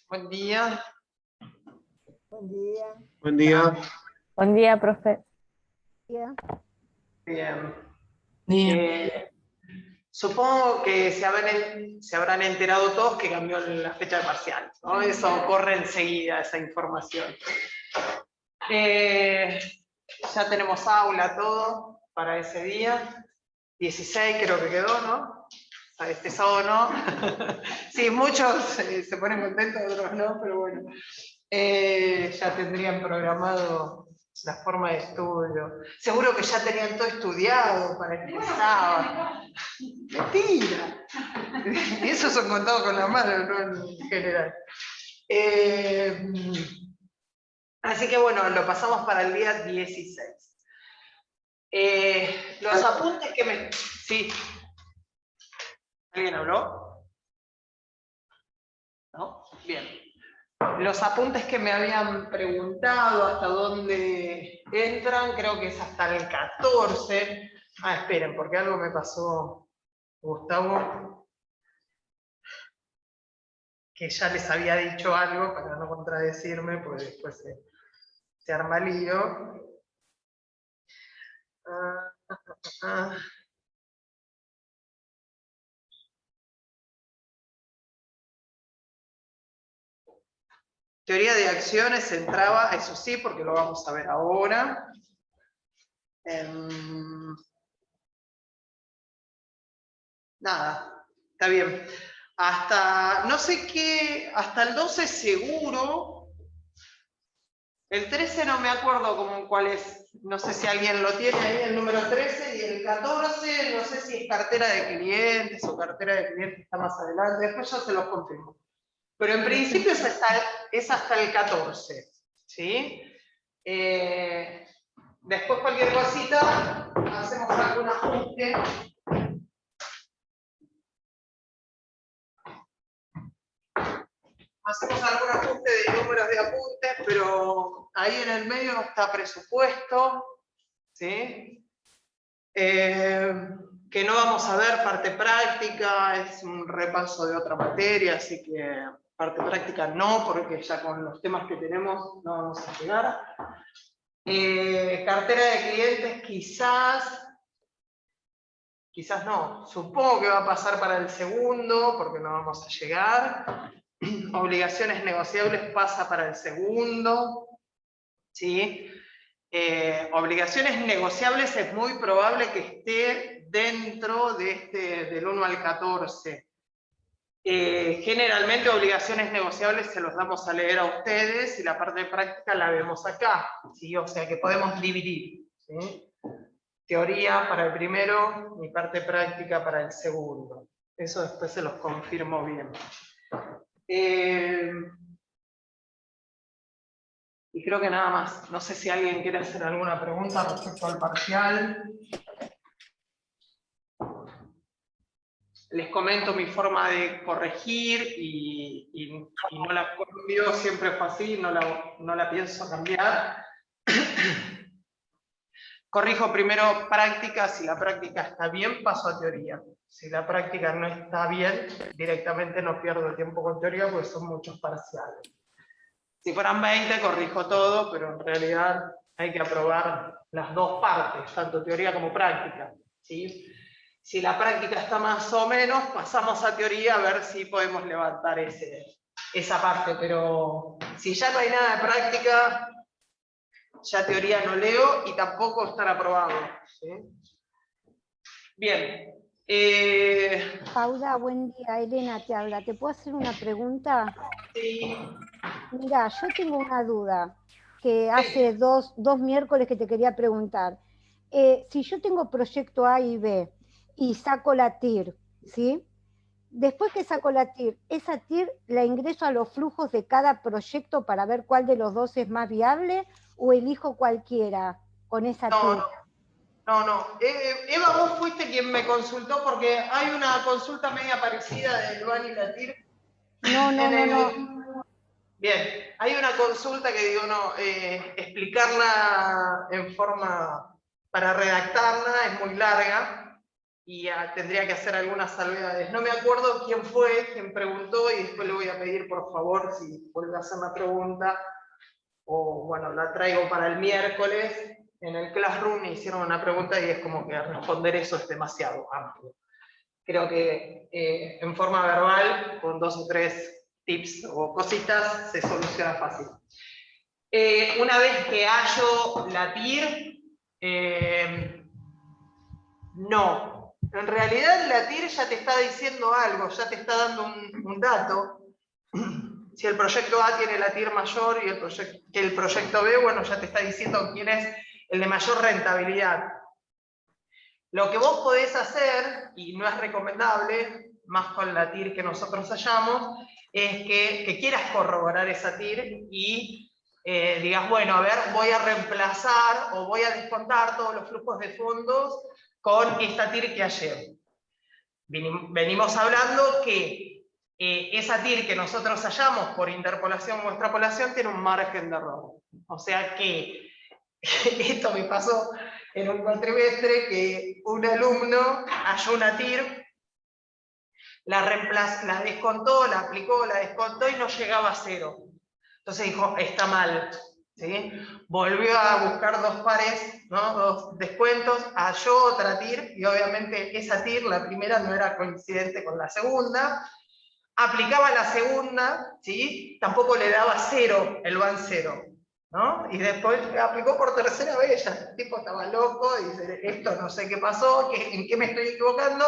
Buen día. Buen día. Buen día. Buen día, profe. Bien. Bien. Bien. Supongo que se habrán enterado todos que cambió la fecha de parcial, ¿no? Eso corre enseguida, esa información. Ya tenemos aula, todo, para ese día. 16 creo que quedó, ¿no? Este sábado no. Sí, muchos se ponen contentos, otros no, pero bueno. Ya tendrían programado la forma de estudio. Seguro que ya tenían todo estudiado para el sábado. Mentira. Y eso son contados con la mano, no en general. Así que bueno, lo pasamos para el día 16. Los apuntes que me... Sí. ¿Alguien habló? ¿No? Bien. Los apuntes que me habían preguntado hasta dónde entran, creo que es hasta el 14. Ah, esperen, porque algo me pasó, Gustavo, que ya les había dicho algo para no contradecirme, porque después se arma lío. Teoría de acciones entraba, eso sí, porque lo vamos a ver ahora. Nada, está bien. Hasta, no sé qué, hasta el 12 seguro. El 13 no me acuerdo cuál es, no sé si alguien lo tiene ahí, el número 13, y el 14, no sé si es cartera de clientes o cartera de clientes está más adelante, después ya se los confirmo. Pero en principio es hasta el 14, ¿sí? Después cualquier cosita, hacemos algún ajuste. Hacemos algún ajuste de números de apuntes, pero ahí en el medio no está presupuesto, ¿sí? Que no vamos a ver parte práctica, es un repaso de otra materia, así que parte práctica no, porque ya con los temas que tenemos no vamos a llegar. Cartera de clientes quizás no, supongo que va a pasar para el segundo, porque no vamos a llegar. Obligaciones negociables pasa para el segundo, ¿sí? Obligaciones negociables es muy probable que esté dentro de del 1 al 14. Generalmente obligaciones negociables se los damos a leer a ustedes y la parte de práctica la vemos acá, ¿sí? O sea que podemos dividir, ¿sí? Teoría para el primero y parte práctica para el segundo. Eso después se los confirmo bien. Y creo que nada más. No sé si alguien quiere hacer alguna pregunta respecto al parcial. Les comento mi forma de corregir y no la cambio, siempre fue así, no la pienso cambiar. Corrijo primero práctica, si la práctica está bien, paso a teoría. Si la práctica no está bien, directamente no pierdo el tiempo con teoría porque son muchos parciales. Si fueran 20, corrijo todo, pero en realidad hay que aprobar las dos partes, tanto teoría como práctica, ¿sí? Si la práctica está más o menos, pasamos a teoría a ver si podemos levantar esa parte, pero si ya no hay nada de práctica, ya teoría no leo y tampoco están aprobados, ¿sí? Bien. Paula, buen día. Elena te habla. ¿Te puedo hacer una pregunta? Sí. Mira, yo tengo una duda que hace dos miércoles que te quería preguntar. Si yo tengo proyecto A y B y saco la TIR, ¿sí? Después que saco la TIR, esa TIR la ingreso a los flujos de cada proyecto para ver cuál de los dos es más viable o elijo cualquiera con esa TIR. No. Eva, vos fuiste quien me consultó porque hay una consulta media parecida del LUAN y la TIR. No. Bien, hay una consulta que digo, explicarla en forma para redactarla es muy larga tendría que hacer algunas salvedades. No me acuerdo quién fue quien preguntó, y después le voy a pedir por favor si vuelve a hacer la pregunta, o bueno, la traigo para el miércoles. En el Classroom me hicieron una pregunta y es como que responder eso es demasiado amplio. Creo que en forma verbal, con 2 o 3 tips o cositas, se soluciona fácil. Una vez que hallo la TIR, no. En realidad la TIR ya te está diciendo algo, ya te está dando un dato. Si el proyecto A tiene la TIR mayor y el proyecto B, bueno, ya te está diciendo quién es el de mayor rentabilidad. Lo que vos podés hacer, y no es recomendable, más con la TIR que nosotros hallamos, es que quieras corroborar esa TIR y digas, bueno, a ver, voy a reemplazar o voy a descontar todos los flujos de fondos con esta TIR que hallé. Venimos hablando que esa TIR que nosotros hallamos por interpolación o extrapolación tiene un margen de error. O sea que esto me pasó en un cuatrimestre, que un alumno halló una TIR, la descontó, la aplicó, la descontó y no llegaba a 0. Entonces dijo, está mal. ¿Sí? Volvió a buscar 2 pares, ¿no? 2 descuentos, halló otra TIR, y obviamente esa TIR, la primera, no era coincidente con la segunda. Aplicaba la segunda, ¿sí? Tampoco le daba 0, el van 0. ¿No? Y después aplicó por tercera vez, ya el tipo estaba loco, y dice, esto no sé qué pasó, ¿en qué me estoy equivocando?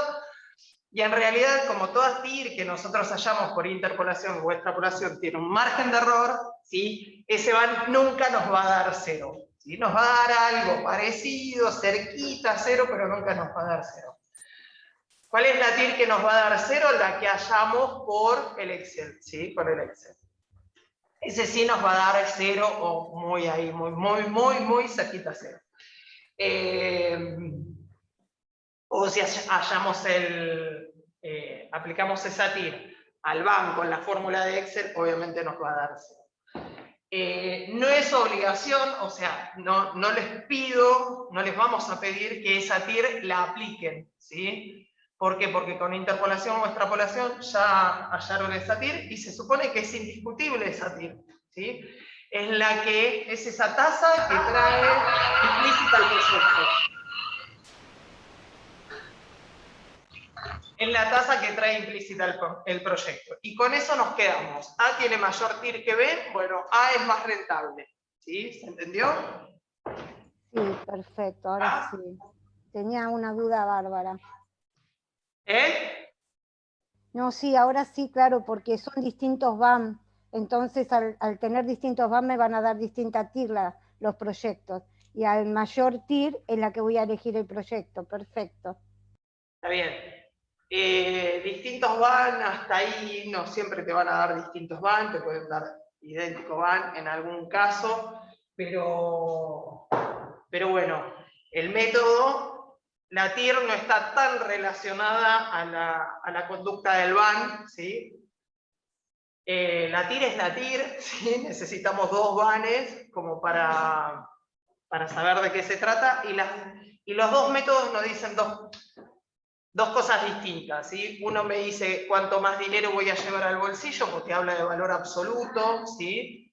Y en realidad, como toda TIR que nosotros hallamos por interpolación o extrapolación tiene un margen de error, ¿sí? Ese van nunca nos va a dar 0. ¿Sí? Nos va a dar algo parecido, cerquita a 0, pero nunca nos va a dar 0. ¿Cuál es la TIR que nos va a dar 0? La que hallamos por el Excel, ¿sí? Por el Excel. Ese sí nos va a dar 0 o muy ahí, muy cerquita a 0. O si hallamos aplicamos esa TIR al banco en la fórmula de Excel, obviamente nos va a dar 0. No es obligación, o sea, no les pido, no les vamos a pedir que esa TIR la apliquen, ¿sí? ¿Por qué? Porque con interpolación o extrapolación ya hallaron esa TIR y se supone que es indiscutible esa TIR, ¿sí? Es esa tasa que trae implícita el proyecto. Es la tasa que trae implícita el proyecto. Y con eso nos quedamos. A tiene mayor TIR que B, bueno, A es más rentable. ¿Sí? ¿Se entendió? Sí, perfecto, ahora sí. Tenía una duda bárbara. No, sí, ahora sí, claro, porque son distintos BAM. Entonces, al tener distintos BAM me van a dar distinta TIR los proyectos. Y al mayor TIR es la que voy a elegir el proyecto. Perfecto. Está bien. Distintos BAN, hasta ahí no siempre te van a dar distintos BAN, te pueden dar idéntico BAN en algún caso, pero bueno, el método, la TIR no está tan relacionada a la conducta del BAN, ¿sí? La TIR es la TIR, ¿sí? Necesitamos 2 BANes como para saber de qué se trata, y los 2 métodos nos dicen dos cosas distintas, ¿sí? Uno me dice cuánto más dinero voy a llevar al bolsillo, porque habla de valor absoluto, ¿sí?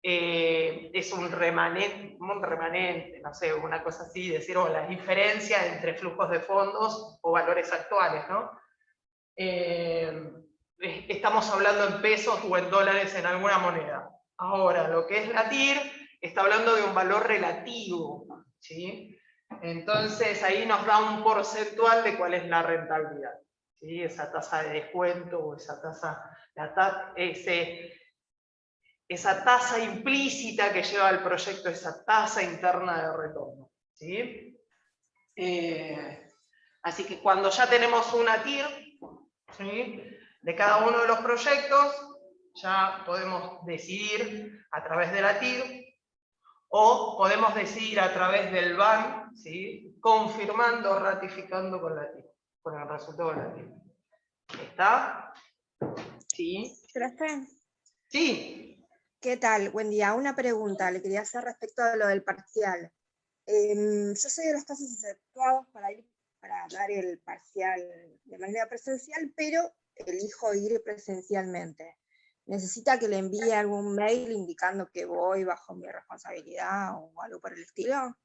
Es un remanente, no sé, una cosa así, decir, la diferencia entre flujos de fondos o valores actuales, ¿no? Estamos hablando en pesos o en dólares en alguna moneda. Ahora, lo que es la TIR, está hablando de un valor relativo, ¿sí? Entonces ahí nos da un porcentual de cuál es la rentabilidad, ¿sí? Esa tasa de descuento o esa tasa implícita que lleva el proyecto, esa tasa interna de retorno, ¿sí? Así que cuando ya tenemos una TIR, ¿sí?, de cada uno de los proyectos, ya podemos decidir a través de la TIR, o podemos decidir a través del BAN, ¿sí?, confirmando o ratificando con la TIR, con el resultado de la TIR. ¿Está? ¿Sí? Profe. Sí. ¿Qué tal? Buen día. Una pregunta le quería hacer respecto a lo del parcial. Yo soy de los casos exceptuados para ir para dar el parcial de manera presencial, pero elijo ir presencialmente. ¿Necesita que le envíe algún mail indicando que voy bajo mi responsabilidad o algo por el estilo?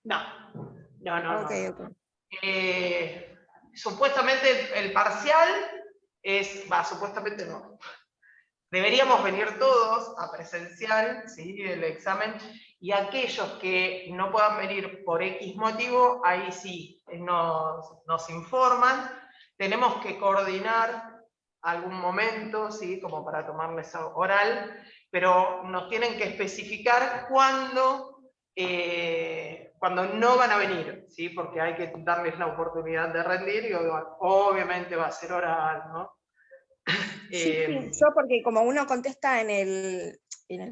No. Ok. Supuestamente el parcial supuestamente no. Deberíamos venir todos a presencial, ¿sí? El examen, y aquellos que no puedan venir por X motivo, ahí sí nos informan. Tenemos que coordinar algún momento, ¿sí? Como para tomarles oral, pero nos tienen que especificar cuándo no van a venir, ¿sí? Porque hay que darles la oportunidad de rendir y obviamente va a ser oral, ¿no? Sí, yo porque como uno contesta en el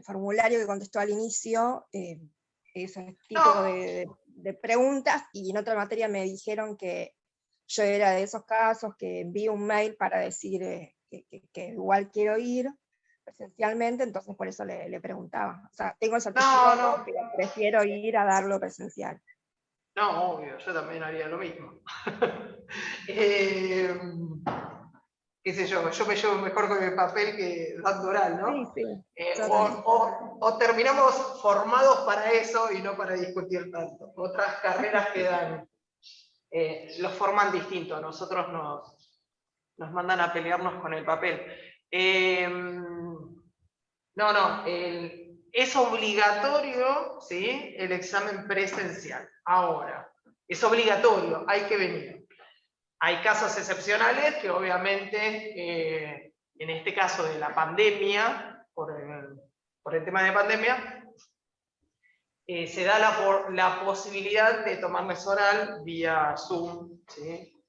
formulario que contestó al inicio, ese tipo de preguntas, y en otra materia me dijeron que yo era de esos casos que envío un mail para decir que igual quiero ir presencialmente, entonces por eso le preguntaba. O sea, tengo el certificado, pero prefiero ir a darlo presencial. No, obvio, yo también haría lo mismo. Qué sé yo me llevo mejor con el papel que dando oral, ¿no? Sí. O terminamos formados para eso y no para discutir tanto. Otras carreras que dan, los forman distinto, a nosotros nos mandan a pelearnos con el papel. Es obligatorio, ¿sí? El examen presencial. Ahora, es obligatorio, hay que venir. Hay casos excepcionales que obviamente, en este caso de la pandemia, por el tema de pandemia, se da la posibilidad de tomarles oral vía Zoom, ¿sí?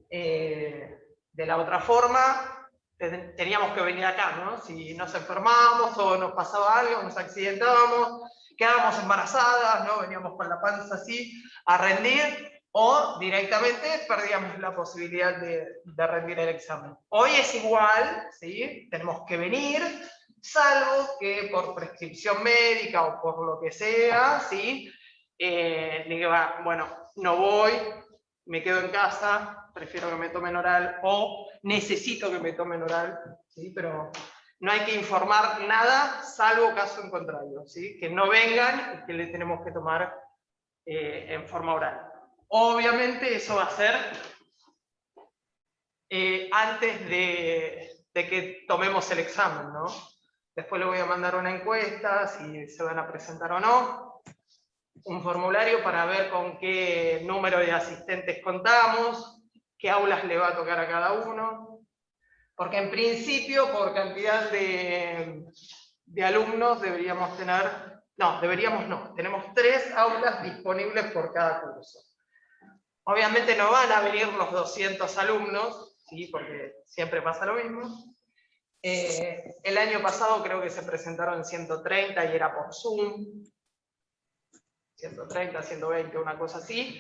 De la otra forma, teníamos que venir acá, ¿no? Si nos enfermábamos o nos pasaba algo, nos accidentábamos, quedábamos embarazadas, ¿no? Veníamos con la panza así a rendir, o directamente perdíamos la posibilidad de rendir el examen. Hoy es igual, ¿sí? Tenemos que venir, salvo que por prescripción médica o por lo que sea, ¿sí? Diga, bueno, no voy, me quedo en casa, prefiero que me tomen oral, o necesito que me tomen oral, ¿sí? Pero no hay que informar nada, salvo caso en contrario, ¿sí? Que no vengan y que le tenemos que tomar en forma oral. Obviamente eso va a ser antes de que tomemos el examen, ¿no? Después le voy a mandar una encuesta, si se van a presentar o no, un formulario para ver con qué número de asistentes contamos, qué aulas le va a tocar a cada uno, porque en principio, por cantidad de alumnos, deberíamos tener, tenemos 3 aulas disponibles por cada curso. Obviamente no van a venir los 200 alumnos, ¿sí? Porque siempre pasa lo mismo. El año pasado creo que se presentaron 130 y era por Zoom. 130, 120, una cosa así.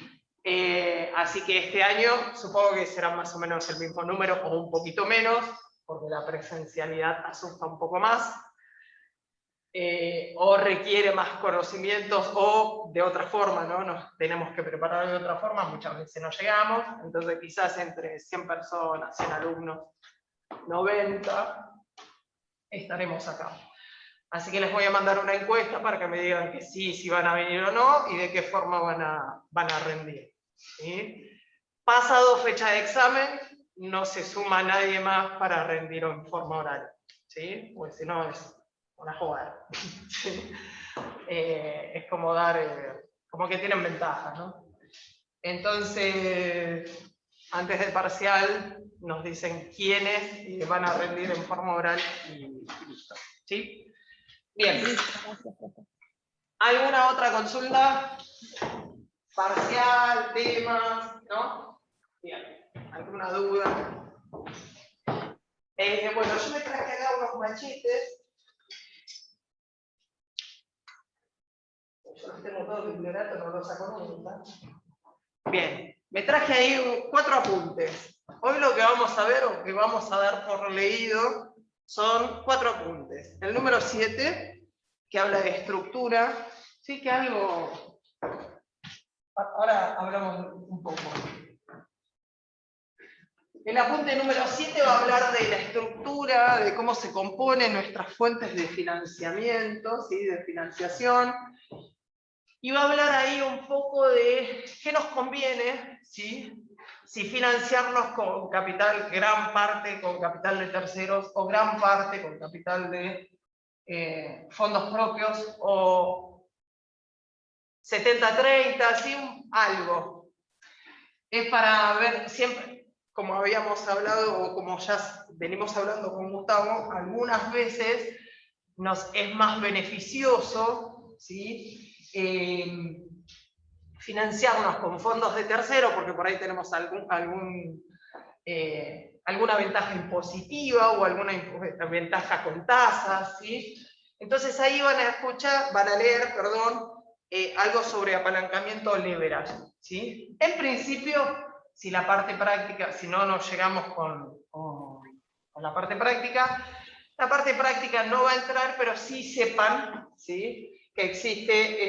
Así que este año supongo que será más o menos el mismo número o un poquito menos, porque la presencialidad asusta un poco más. O requiere más conocimientos, o de otra forma, ¿no? Nos tenemos que preparar de otra forma, muchas veces no llegamos, entonces quizás entre 100 personas, 100 alumnos, 90, estaremos acá. Así que les voy a mandar una encuesta para que me digan que sí, si van a venir o no, y de qué forma van a rendir, ¿sí? Pasado fecha de examen, no se suma nadie más para rendir en forma oral, ¿sí? Porque si no es una jugada. ¿Sí? Es como como que tienen ventaja, ¿no? Entonces, antes del parcial, nos dicen quiénes van a rendir en forma oral y listo. ¿Sí? Bien. ¿Alguna otra consulta? Parcial, temas, ¿no? Bien. ¿Alguna duda? Bueno, yo me traje acá unos machetes. Yo los tengo todos de bibliorato, no los saco nunca. Bien, me traje ahí 4 apuntes. Hoy lo que vamos a ver, o que vamos a dar por leído, son 4 apuntes. El número 7, que habla de estructura, sí, que algo ahora hablamos un poco. El apunte número 7 va a hablar de la estructura, de cómo se componen nuestras fuentes de financiamiento, ¿sí? De financiación. Y va a hablar ahí un poco de qué nos conviene, ¿sí? Si financiarnos con capital, gran parte con capital de terceros, o gran parte con capital de fondos propios, o 70-30, ¿sí? Algo. Es para ver siempre, como habíamos hablado, o como ya venimos hablando con Gustavo, algunas veces nos es más beneficioso, ¿sí? Financiarnos con fondos de tercero, porque por ahí tenemos alguna ventaja impositiva o alguna ventaja con tasas, ¿sí? Entonces ahí van a leer, algo sobre apalancamiento o leverage, ¿sí? En principio, si la parte práctica, si no nos llegamos con la parte práctica no va a entrar, pero sí sepan, ¿sí? Que existe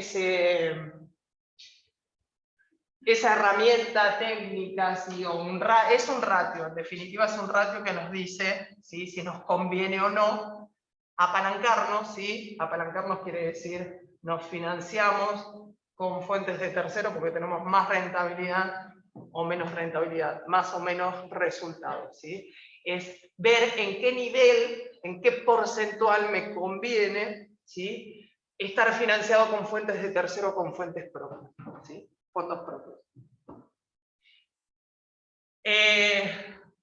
esa herramienta técnica, ¿sí? Es un ratio, en definitiva es un ratio que nos dice, ¿sí? Si nos conviene o no apalancarnos, ¿sí? Apalancarnos quiere decir nos financiamos con fuentes de tercero porque tenemos más rentabilidad o menos rentabilidad, más o menos resultados, ¿sí? Es ver en qué nivel, en qué porcentual me conviene, ¿sí? Estar financiado con fuentes de tercero o con fuentes propias, ¿sí? Fondos propios.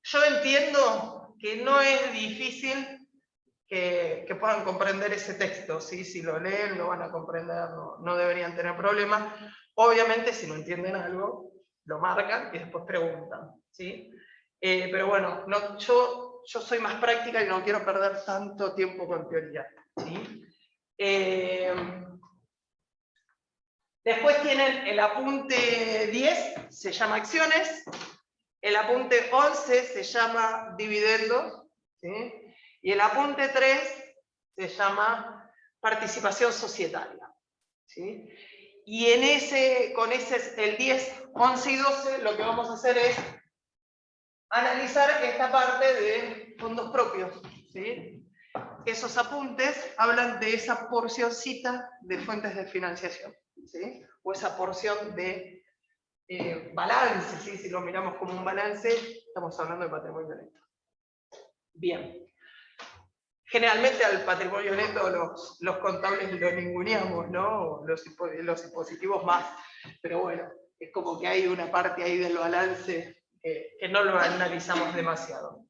Yo entiendo que no es difícil que puedan comprender ese texto, ¿sí? Si lo leen lo van a comprender, no deberían tener problemas. Obviamente si no entienden algo, lo marcan y después preguntan, ¿sí? Pero bueno, yo soy más práctica y no quiero perder tanto tiempo con teoría, ¿sí? Después tienen el apunte 10, se llama acciones, el apunte 11 se llama dividendos, ¿sí? Y el apunte 3 se llama participación societaria, ¿sí? Y con el 10, 11 y 12 lo que vamos a hacer es analizar esta parte de fondos propios, ¿sí? Esos apuntes hablan de esa porcioncita de fuentes de financiación, ¿sí? O esa porción de balance, ¿sí? Si lo miramos como un balance, estamos hablando de patrimonio neto. Bien. Generalmente al patrimonio neto los contables lo ninguneamos, ¿no? Los impositivos más, pero bueno, es como que hay una parte ahí del balance que no lo analizamos demasiado.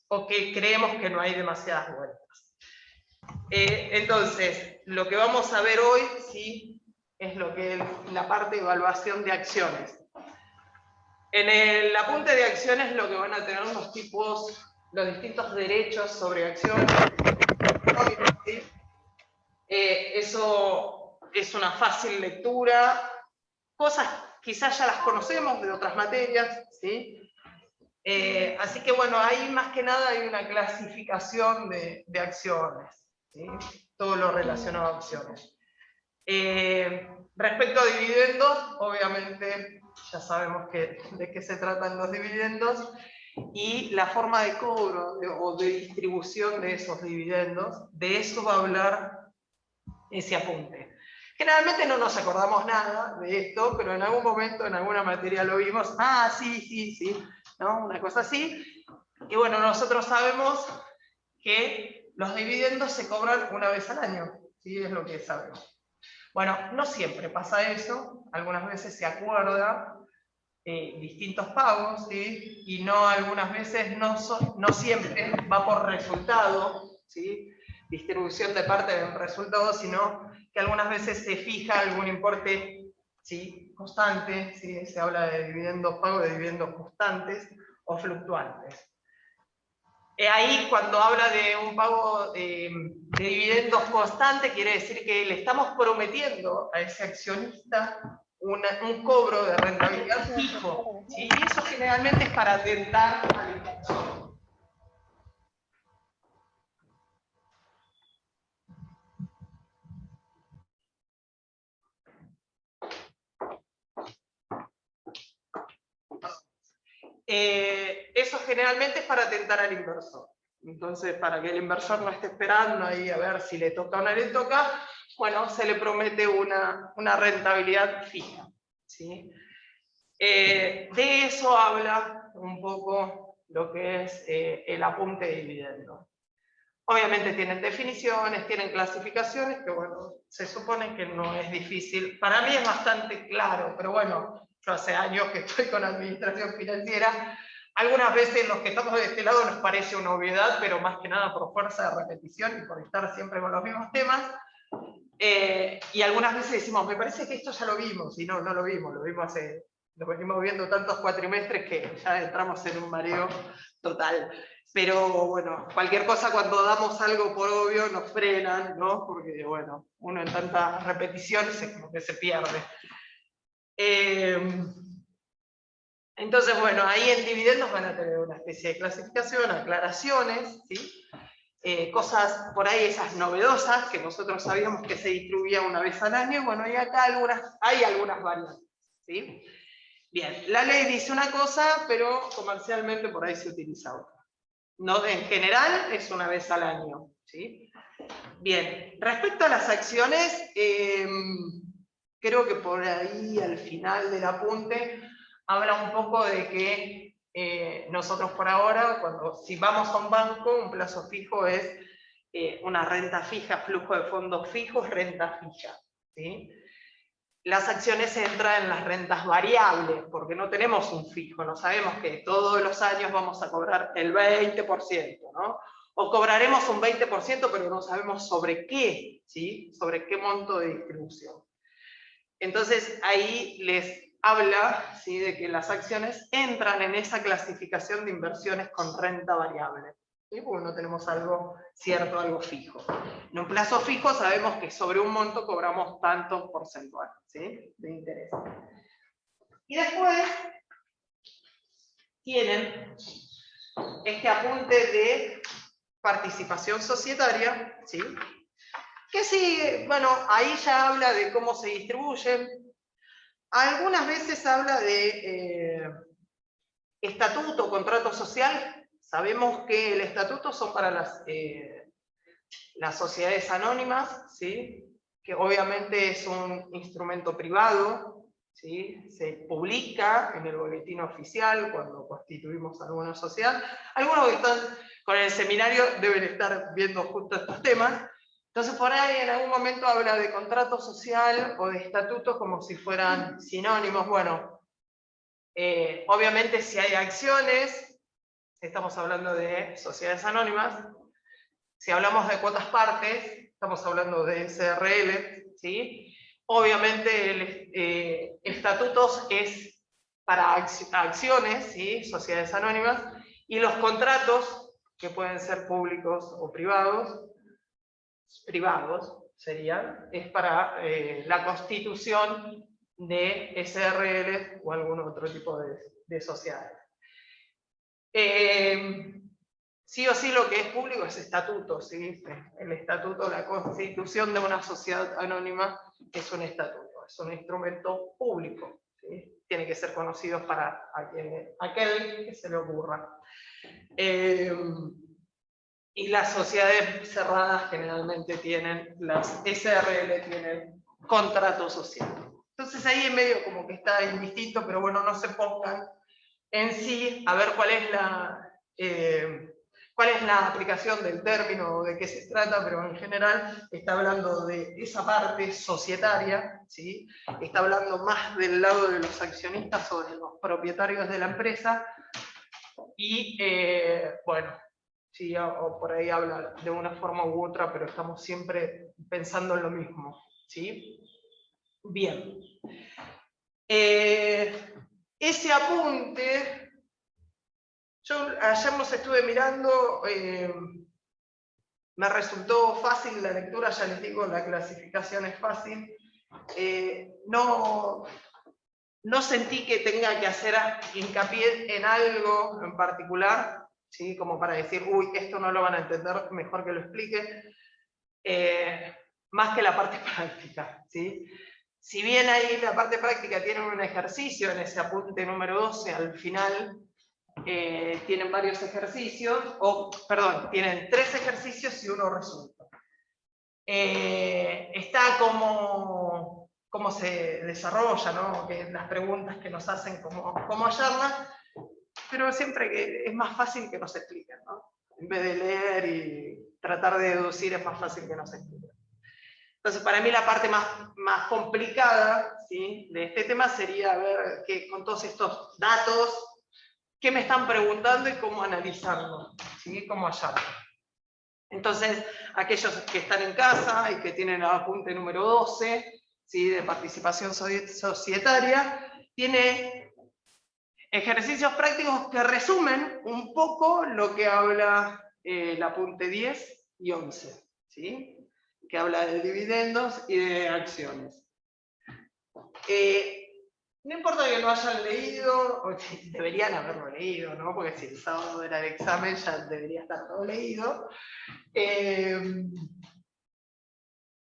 O que creemos que no hay demasiadas vueltas. Entonces, lo que vamos a ver hoy, ¿sí? Es lo que es la parte de evaluación de acciones. En el apunte de acciones lo que van a tener los distintos derechos sobre acciones. ¿Sí? Eso es una fácil lectura. Cosas quizás ya las conocemos de otras materias, ¿sí? Así que bueno, ahí más que nada hay una clasificación de acciones, ¿sí? Todo lo relacionado a acciones. Respecto a dividendos, obviamente ya sabemos de qué se tratan los dividendos y la forma de cobro o de distribución de esos dividendos, de eso va a hablar ese apunte. Generalmente no nos acordamos nada de esto, pero en algún momento, en alguna materia lo vimos, sí, ¿no? Una cosa así. Y bueno, nosotros sabemos que los dividendos se cobran una vez al año, ¿sí? Es lo que sabemos. Bueno, no siempre pasa eso, algunas veces se acuerda distintos pagos, ¿sí? Y no, algunas veces no siempre va por resultado, ¿sí? Distribución de parte del resultado, sino que algunas veces se fija algún importe, ¿sí? Constante, ¿sí? Se habla de dividendos pagos, de dividendos constantes o fluctuantes. Ahí cuando habla de un pago de dividendos constante, quiere decir que le estamos prometiendo a ese accionista un cobro de rentabilidad fijo, ¿sí? Y eso generalmente es para atentar al inversor. eso generalmente es para tentar al inversor. Entonces, para que el inversor no esté esperando ahí a ver si le toca o no le toca, bueno, se le promete una rentabilidad fija, ¿sí? De eso habla un poco lo que es el apunte de dividendo. Obviamente tienen definiciones, tienen clasificaciones, que bueno, se supone que no es difícil. Para mí es bastante claro, pero bueno, yo hace años que estoy con administración financiera. Algunas veces los que estamos de este lado nos parece una obviedad, pero más que nada por fuerza de repetición y por estar siempre con los mismos temas. Y algunas veces decimos, me parece que esto ya lo vimos, y no lo vimos, lo venimos viendo tantos cuatrimestres que ya entramos en un mareo total. Pero bueno, cualquier cosa cuando damos algo por obvio nos frenan, ¿no? Porque bueno, uno en tantas repeticiones es como que se pierde. Entonces, bueno, ahí en dividendos van a tener una especie de clasificación, aclaraciones, ¿sí? Cosas por ahí esas novedosas que nosotros sabíamos que se distribuía una vez al año, bueno, y acá hay algunas variantes, ¿sí? Bien, la ley dice una cosa, pero comercialmente por ahí se utiliza otra. No, en general es una vez al año, ¿sí? Bien, respecto a las acciones, creo que por ahí al final del apunte habla un poco de que nosotros por ahora, si vamos a un banco, un plazo fijo es una renta fija, flujo de fondos fijos, renta fija, ¿sí? Las acciones entran en las rentas variables, porque no tenemos un fijo, no sabemos que todos los años vamos a cobrar el 20%, ¿no? O cobraremos un 20%, pero no sabemos sobre qué, ¿sí? Sobre qué monto de distribución. Entonces, ahí les habla, ¿sí?, de que las acciones entran en esa clasificación de inversiones con renta variable, ¿sí? Porque no tenemos algo cierto, algo fijo. En un plazo fijo sabemos que sobre un monto cobramos tanto porcentual, ¿sí?, de interés. Y después tienen este apunte de participación societaria, ¿sí?, que sí, bueno, ahí ya habla de cómo se distribuyen. Algunas veces habla de estatuto, contrato social. Sabemos que el estatuto son para las sociedades anónimas, ¿sí?, que obviamente es un instrumento privado, ¿sí?, se publica en el boletín oficial cuando constituimos alguna sociedad. Algunos que están con el seminario deben estar viendo justo estos temas. Entonces por ahí en algún momento habla de contrato social o de estatuto como si fueran sinónimos. Bueno, obviamente si hay acciones, estamos hablando de sociedades anónimas. Si hablamos de cuotas partes, estamos hablando de SRL, ¿sí? Obviamente estatutos es para acciones, ¿sí?, sociedades anónimas, y los contratos, que pueden ser públicos o privados serían, es para la constitución de SRL o algún otro tipo de sociedades. Sí o sí lo que es público es estatuto, ¿sí? El estatuto, la constitución de una sociedad anónima es un estatuto, es un instrumento público, ¿sí? Tiene que ser conocido para aquel que se le ocurra. Y las sociedades cerradas generalmente las SRL tienen contrato social. Entonces ahí en medio como que está indistinto, pero bueno, no se pongan en sí a ver cuál es la aplicación del término o de qué se trata, pero en general está hablando de esa parte societaria, ¿sí? Está hablando más del lado de los accionistas o de los propietarios de la empresa, y bueno, sí, o por ahí habla de una forma u otra, pero estamos siempre pensando en lo mismo, ¿sí? Bien. Ese apunte, yo ayer los estuve mirando, me resultó fácil la lectura, ya les digo, la clasificación es fácil. No sentí que tenga que hacer hincapié en algo en particular, ¿sí?, como para decir, uy, esto no lo van a entender, mejor que lo explique, más que la parte práctica, ¿sí? Si bien ahí la parte práctica tiene un ejercicio en ese apunte número 12 al final, tienen varios ejercicios, perdón, tienen 3 ejercicios y 1 resuelto. Está cómo se desarrolla, ¿no? Las preguntas que nos hacen, cómo hallarlas, pero siempre que es más fácil que nos expliquen, ¿no? En vez de leer y tratar de deducir, es más fácil que nos expliquen. Entonces, para mí la parte más complicada, ¿sí?, de este tema sería ver que con todos estos datos, qué me están preguntando y cómo analizarlo, ¿sí?, cómo hallarlo. Entonces, aquellos que están en casa y que tienen el apunte número 12, ¿sí?, de participación societaria, tiene ejercicios prácticos que resumen un poco lo que habla el apunte 10 y 11, ¿sí?, que habla de dividendos y de acciones. No importa que lo hayan leído, o deberían haberlo leído, ¿no? Porque si el sábado era el examen ya debería estar todo leído.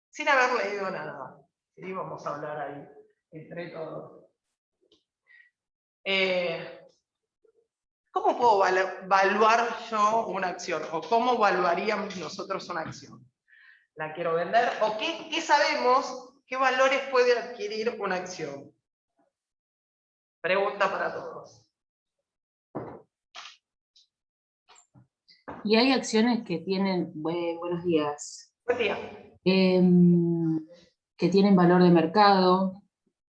Sin haber leído nada. ¿Sí? Vamos a hablar ahí, entre todos. ¿Cómo puedo evaluar yo una acción? ¿O cómo evaluaríamos nosotros una acción? ¿La quiero vender? ¿O qué sabemos? ¿Qué valores puede adquirir una acción? Pregunta para todos. Y hay acciones que tienen, buenos días. Buen día. Que tienen valor de mercado,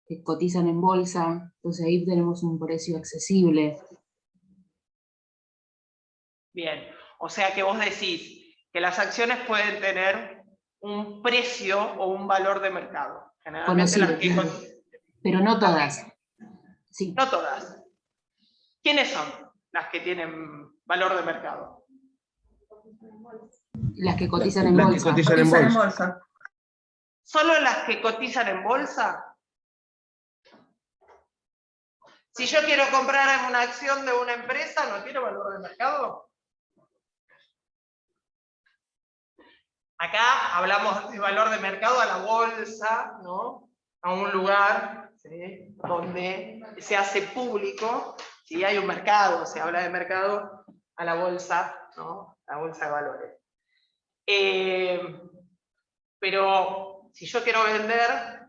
que cotizan en bolsa, entonces ahí tenemos un precio accesible. Bien, o sea que vos decís que las acciones pueden tener un precio o un valor de mercado. Generalmente Conocido, las claro. Pero no todas. Sí. No todas. ¿Quiénes son las que tienen valor de mercado? Las que cotizan en bolsa. Cotizan en bolsa. ¿Solo las que cotizan en bolsa? Si yo quiero comprar una acción de una empresa, ¿no tiene valor de mercado? Acá hablamos de valor de mercado a la bolsa, ¿no? A un lugar, ¿sí?, donde se hace público, ¿sí? Hay un mercado, se habla de mercado a la bolsa, ¿no? La bolsa de valores. Pero si yo quiero vender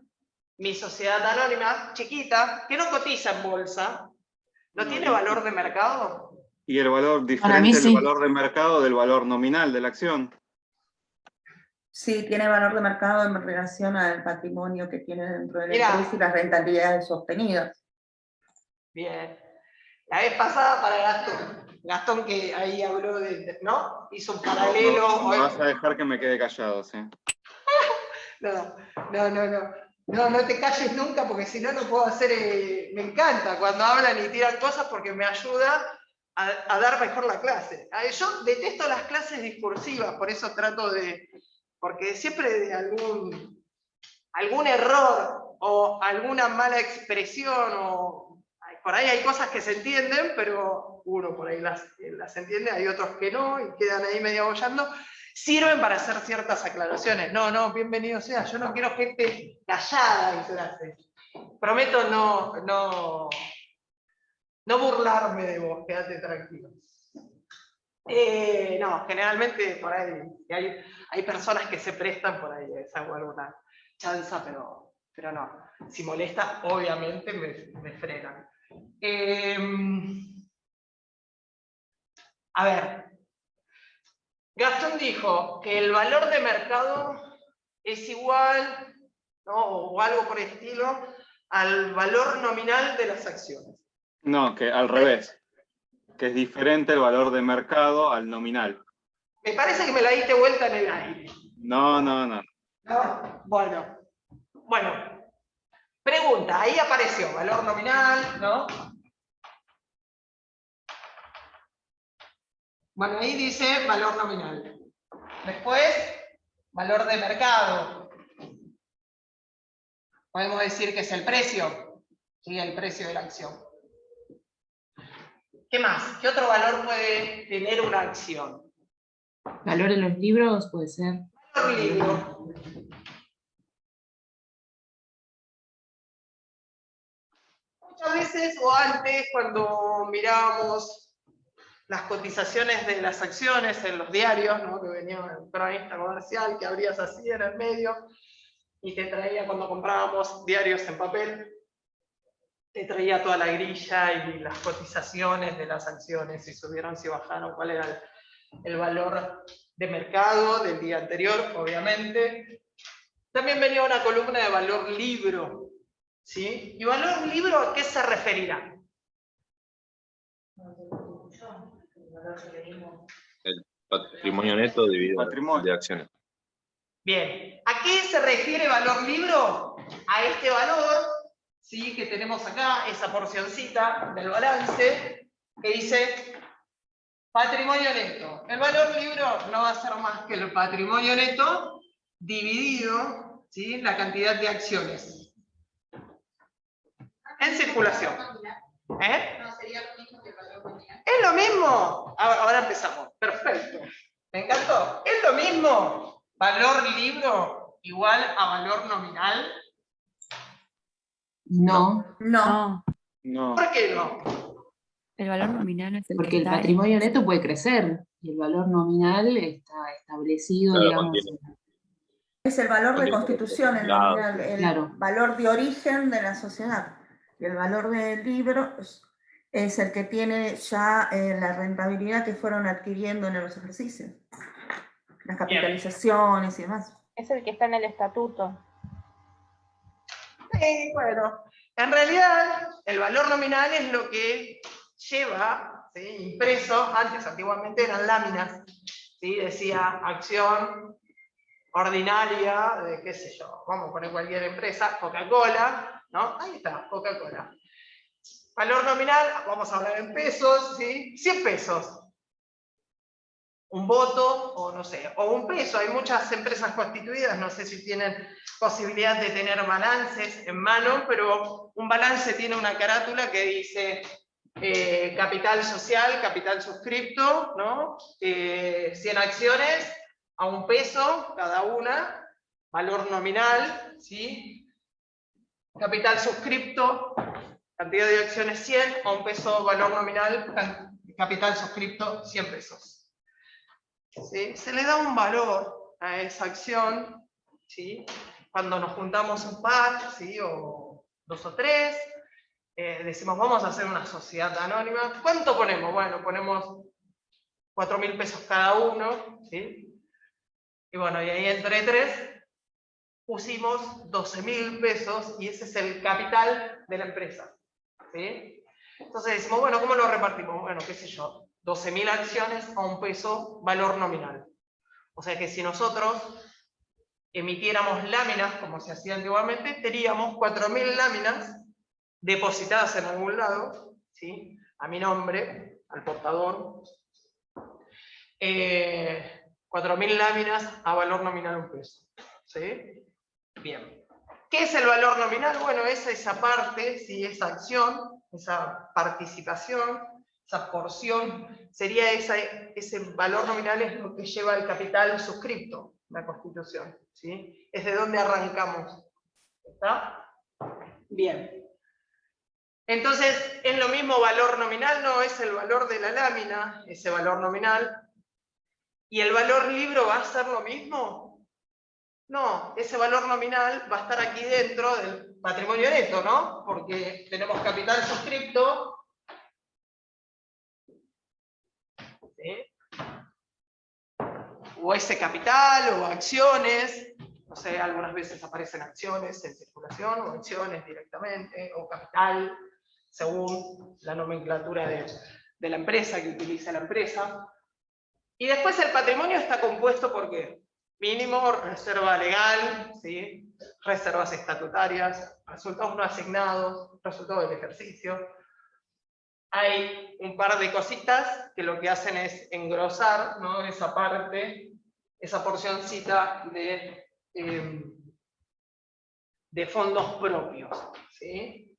mi sociedad anónima chiquita, que no cotiza en bolsa, ¿no tiene valor de mercado? Y el valor diferente del valor de mercado del valor nominal de la acción. Sí, tiene valor de mercado en relación al patrimonio que tiene dentro de la empresa y las rentabilidades sostenidas. Bien. La vez pasada para Gastón que ahí habló de, ¿no? Hizo un paralelo. No vas a dejar que me quede callado, sí. No te calles nunca porque si no, no puedo hacer. Me encanta cuando hablan y tiran cosas porque me ayuda a dar mejor la clase. Yo detesto las clases discursivas, por eso trato de. Porque siempre de algún error o alguna mala expresión o. Por ahí hay cosas que se entienden, pero uno por ahí las entiende, hay otros que no y quedan ahí medio boyando. Sirven para hacer ciertas aclaraciones. No, bienvenido sea. Yo no quiero gente callada en clase. Prometo no burlarme de vos, quédate tranquilo. No, generalmente por ahí hay personas que se prestan por ahí, hago alguna chanza, pero no. Si molesta, obviamente me frenan. A ver. Gastón dijo que el valor de mercado es igual, ¿no?, o algo por el estilo, al valor nominal de las acciones. No, que al revés. Que es diferente el valor de mercado al nominal. Me parece que me la diste vuelta en el aire. No. ¿No? Bueno. Pregunta, ahí apareció valor nominal, ¿no? Bueno, ahí dice valor nominal. Después, valor de mercado. Podemos decir que es el precio, ¿sí?, el precio de la acción. ¿Qué más? ¿Qué otro valor puede tener una acción? ¿Valor en los libros puede ser? Valor libro. Muchas veces, o antes, cuando mirábamos las cotizaciones de las acciones en los diarios, ¿no? Que venía el cronista comercial, que abrías así en el medio, y te traía, cuando comprábamos diarios en papel, te traía toda la grilla y las cotizaciones de las acciones, si subieron, si bajaron, cuál era el valor de mercado del día anterior, obviamente. También venía una columna de valor libro, ¿sí? ¿Y valor libro a qué se referirá? El patrimonio neto dividido de acciones. Bien, ¿a qué se refiere valor libro? A este valor, ¿sí? Que tenemos acá, esa porcioncita del balance, que dice patrimonio neto. El valor libro no va a ser más que el patrimonio neto dividido, ¿sí? La cantidad de acciones en circulación. ¿Eh? ¿No sería lo mismo que el valor nominal? Es lo mismo. Ahora empezamos. Perfecto. Me encantó. Es lo mismo. Valor libro igual a valor nominal. No. No. No. ¿Por qué no? El valor nominal es el Porque que el está patrimonio neto puede crecer y el valor nominal está establecido, Claro, digamos. Es el valor de Contiene constitución, el claro. nominal, el Claro. valor de origen de la sociedad. Y el valor del libro es el que tiene ya la rentabilidad que fueron adquiriendo en los ejercicios. Las capitalizaciones y demás. Es el que está en el estatuto. Sí, bueno. En realidad, el valor nominal es lo que lleva, ¿sí? Impreso, antes antiguamente eran láminas, ¿sí? Decía acción ordinaria de qué sé yo, vamos a poner cualquier empresa, Coca-Cola, ¿no? Ahí está, Coca-Cola. Valor nominal, vamos a hablar en pesos, ¿sí? 100 pesos. Un voto, o no sé, o un peso. Hay muchas empresas constituidas, no sé si tienen posibilidad de tener balances en mano, pero un balance tiene una carátula que dice capital social, capital suscripto, ¿no? 100 acciones a un peso cada una, valor nominal, ¿sí? Capital suscripto, cantidad de acciones 100, a un peso valor nominal, capital suscripto 100 pesos. ¿Sí? Se le da un valor a esa acción, ¿sí? Cuando nos juntamos un par, ¿sí? O 2 o 3, decimos vamos a hacer una sociedad anónima. ¿Cuánto ponemos? Bueno, ponemos 4.000 pesos cada uno, ¿sí? Y bueno, y ahí entre 3 pusimos 12.000 pesos y ese es el capital de la empresa, ¿sí? Entonces decimos, bueno, ¿cómo lo repartimos? Bueno, qué sé yo, 12.000 acciones a un peso valor nominal. O sea que si nosotros emitiéramos láminas, como se hacía antiguamente, teníamos 4.000 láminas depositadas en algún lado, ¿sí? A mi nombre, al portador. 4.000 láminas a valor nominal un peso, ¿sí? Bien. ¿Qué es el valor nominal? Bueno, es esa parte, ¿sí? Esa acción, esa participación, esa porción, sería ese valor nominal es lo que lleva el capital suscripto, la Constitución, ¿sí? Es de donde arrancamos. ¿Está? Bien. Entonces, ¿es lo mismo valor nominal? No, es el valor de la lámina, ese valor nominal. ¿Y el valor libro va a ser lo mismo? No, ese valor nominal va a estar aquí dentro del patrimonio neto, ¿no? Porque tenemos capital suscripto, ¿sí? O ese capital, o acciones, no sé, algunas veces aparecen acciones en circulación, o acciones directamente, o capital, según la nomenclatura de la empresa que utiliza la empresa. Y después el patrimonio está compuesto por ¿qué? Mínimo, reserva legal, ¿sí? Reservas estatutarias, resultados no asignados, resultados del ejercicio. Hay un par de cositas que lo que hacen es engrosar, ¿no? Esa parte, esa porcioncita de fondos propios, ¿sí?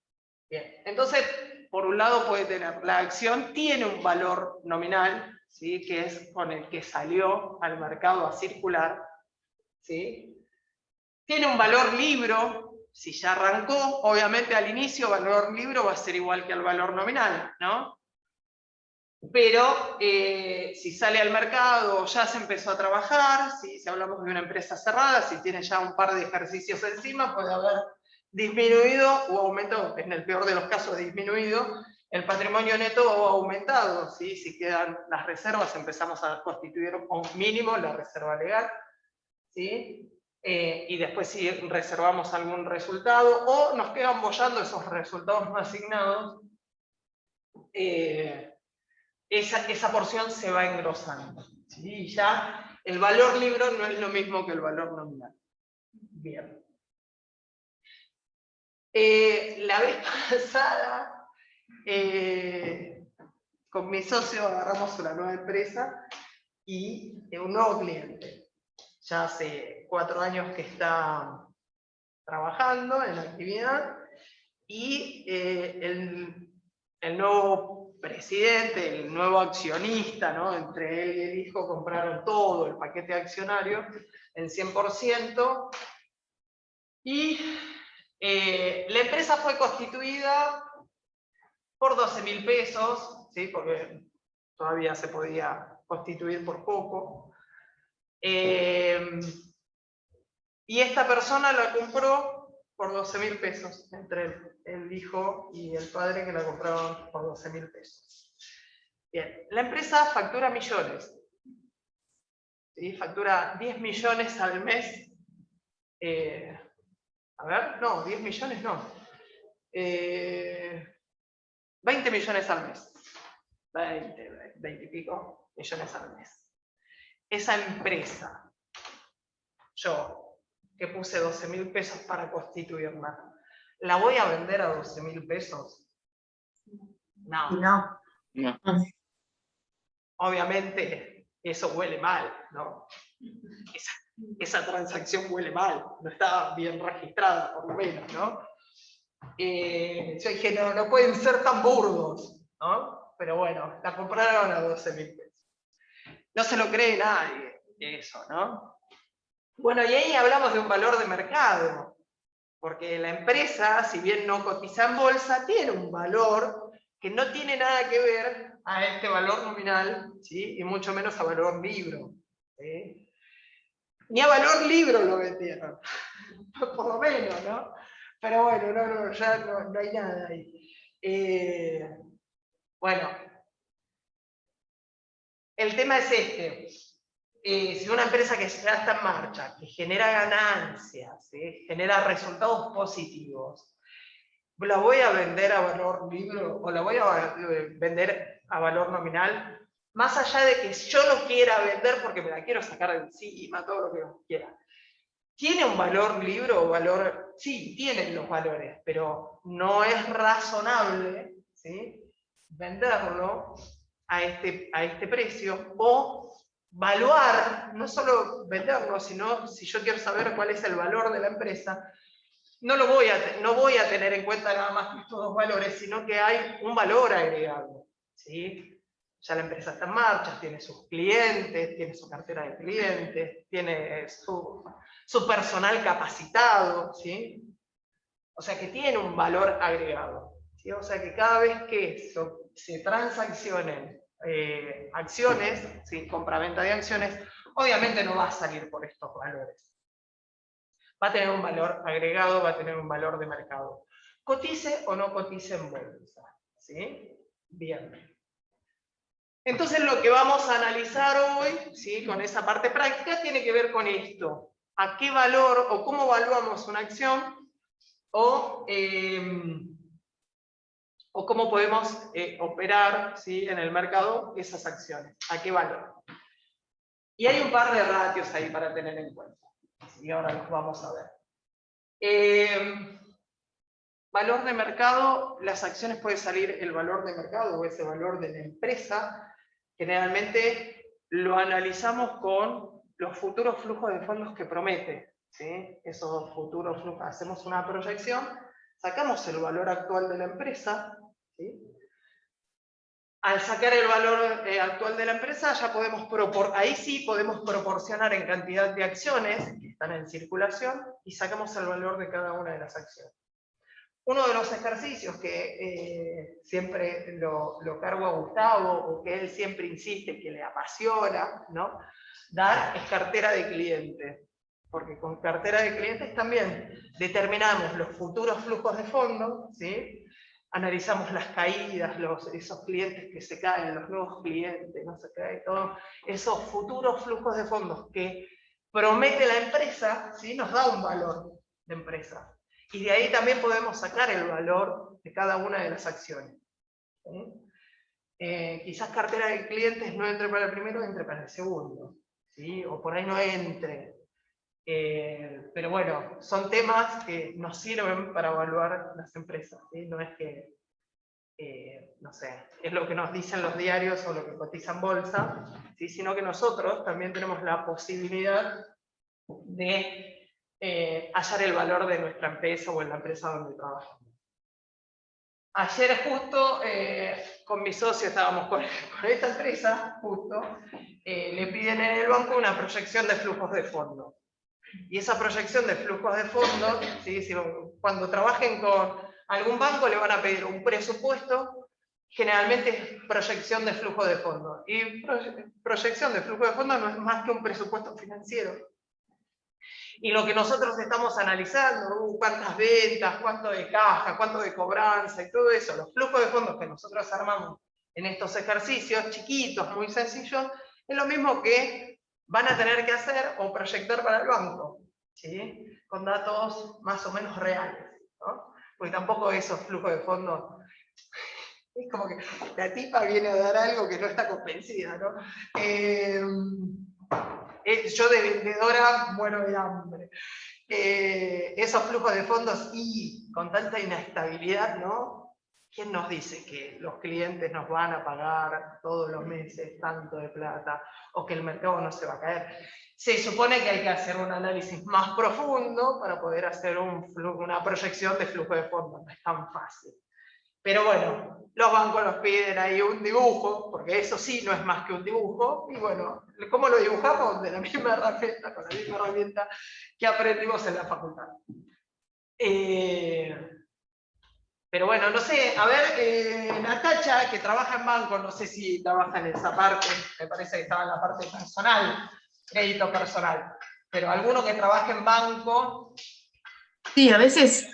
Bien, entonces, por un lado puede tener, la acción tiene un valor nominal, ¿sí? Que es con el que salió al mercado a circular, ¿sí? Tiene un valor libro, si ya arrancó, obviamente al inicio valor libro va a ser igual que al valor nominal, ¿no? Pero si sale al mercado, ya se empezó a trabajar, ¿sí? Si hablamos de una empresa cerrada, si tiene ya un par de ejercicios encima, puede haber disminuido o aumentado, en el peor de los casos disminuido, el patrimonio neto o aumentado, ¿sí? Si quedan las reservas, empezamos a constituir un mínimo la reserva legal, ¿sí? Y después si reservamos algún resultado, o nos quedan boyando esos resultados no asignados, esa porción se va engrosando, ¿sí? Y ya el valor libro no es lo mismo que el valor nominal. Bien. La vez pasada, con mi socio agarramos una nueva empresa y un nuevo cliente. Ya hace 4 años que está trabajando en la actividad y el nuevo presidente, el nuevo accionista, ¿no? Entre él y el hijo compraron todo el paquete accionario en 100%, y la empresa fue constituida por 12.000 pesos, ¿sí? Porque todavía se podía constituir por poco. Y esta persona la compró por 12.000 pesos, entre el hijo y el padre que la compraron por 12.000 pesos. Bien, la empresa factura millones, ¿sí? Factura 10 millones al mes. A ver, no, 10 millones no. 20 millones al mes. 20 y pico millones al mes. Esa empresa, yo, que puse 12.000 pesos para constituirla, ¿la voy a vender a 12.000 pesos? No. No. No. Obviamente, eso huele mal, ¿no? Esa transacción huele mal, no está bien registrada, por lo menos, ¿no? Yo dije, no pueden ser tan burdos, ¿no? Pero bueno, la compraron a 12.000 pesos. No se lo cree nadie, eso, ¿no? Bueno, y ahí hablamos de un valor de mercado, porque la empresa, si bien no cotiza en bolsa, tiene un valor que no tiene nada que ver a este valor nominal, ¿sí? Y mucho menos a valor libro, ¿sí? Ni a valor libro lo vendieron, por lo menos, ¿no? Pero bueno, ya no hay nada ahí. Bueno, el tema es este. Si una empresa que ya está en marcha, que genera ganancias, ¿sí? Genera resultados positivos, ¿la voy a vender a valor libro o la voy a vender a valor nominal? Más allá de que yo no quiera vender porque me la quiero sacar de encima, todo lo que quiera. ¿Tiene un valor libro o valor? Sí, tienen los valores, pero no es razonable, ¿sí? Venderlo a este precio, o valuar, no solo venderlo, sino si yo quiero saber cuál es el valor de la empresa, no voy a tener en cuenta nada más que estos dos valores, sino que hay un valor agregado, ¿sí? Ya la empresa está en marcha, tiene sus clientes, tiene su cartera de clientes, tiene su personal capacitado, ¿sí? O sea que tiene un valor agregado, ¿sí? O sea que cada vez que se transaccionen acciones, ¿sí? Compra-venta de acciones, obviamente no va a salir por estos valores. Va a tener un valor agregado, va a tener un valor de mercado. Cotice o no cotice en bolsa, ¿sí? Bien. Entonces lo que vamos a analizar hoy, ¿sí? Con esa parte práctica, tiene que ver con esto. ¿A qué valor o cómo evaluamos una acción? O cómo podemos operar, ¿sí? En el mercado esas acciones. ¿A qué valor? Y hay un par de ratios ahí para tener en cuenta. Y ahora los vamos a ver. Valor de mercado, las acciones puede salir el valor de mercado o ese valor de la empresa. Generalmente lo analizamos con los futuros flujos de fondos que promete, ¿sí? Esos futuros flujos, hacemos una proyección, sacamos el valor actual de la empresa, ¿sí? Al sacar el valor actual de la empresa, ya podemos ahí sí podemos proporcionar en cantidad de acciones que están en circulación y sacamos el valor de cada una de las acciones. uno de los ejercicios que siempre lo cargo a Gustavo, o que él siempre insiste que le apasiona, ¿no? Dar es cartera de cliente. Porque con cartera de clientes también determinamos los futuros flujos de fondos, ¿sí? Analizamos las caídas, esos clientes que se caen, los nuevos clientes, no se cae todo, esos futuros flujos de fondos que promete la empresa, ¿sí? Nos da un valor de empresa. Y de ahí también podemos sacar el valor de cada una de las acciones. ¿Sí? Quizás cartera de clientes no entre para el primero, entre para el segundo. ¿Sí? O por ahí no entre. Pero bueno, son temas que nos sirven para evaluar las empresas. ¿Sí? No es que, no sé, es lo que nos dicen los diarios o lo que cotiza en bolsa, ¿sí? Sino que nosotros también tenemos la posibilidad de hallar el valor de nuestra empresa o en la empresa donde trabajamos. Ayer justo con mi socio estábamos con esta empresa, justo, le piden en el banco una proyección de flujos de fondos. Y esa proyección de flujos de fondos, ¿sí? Si cuando trabajen con algún banco le van a pedir un presupuesto, generalmente es proyección de flujo de fondos. Y proyección de flujo de fondos no es más que un presupuesto financiero. Y lo que nosotros estamos analizando, cuántas ventas, cuánto de caja, cuánto de cobranza y todo eso, los flujos de fondos que nosotros armamos en estos ejercicios chiquitos, muy sencillos, es lo mismo que van a tener que hacer o proyectar para el banco, ¿sí? Con datos más o menos reales, ¿no? Porque tampoco esos flujos de fondos, es como que la tipa viene a dar algo que no está convencida, ¿no? Yo de vendedora muero de hambre. Esos flujos de fondos y con tanta inestabilidad, ¿no? ¿Quién nos dice que los clientes nos van a pagar todos los meses tanto de plata o que el mercado no se va a caer? Se supone que hay que hacer un análisis más profundo para poder hacer una proyección de flujo de fondos. No es tan fácil. Pero bueno, los bancos nos piden ahí un dibujo, porque eso sí no es más que un dibujo, y bueno, ¿cómo lo dibujamos? De la misma herramienta, con la misma herramienta que aprendimos en la facultad. Pero bueno, no sé, a ver, Natacha, que trabaja en banco, no sé si trabaja en esa parte, me parece que estaba en la parte personal, crédito personal, pero alguno que trabaje en banco... Sí, a veces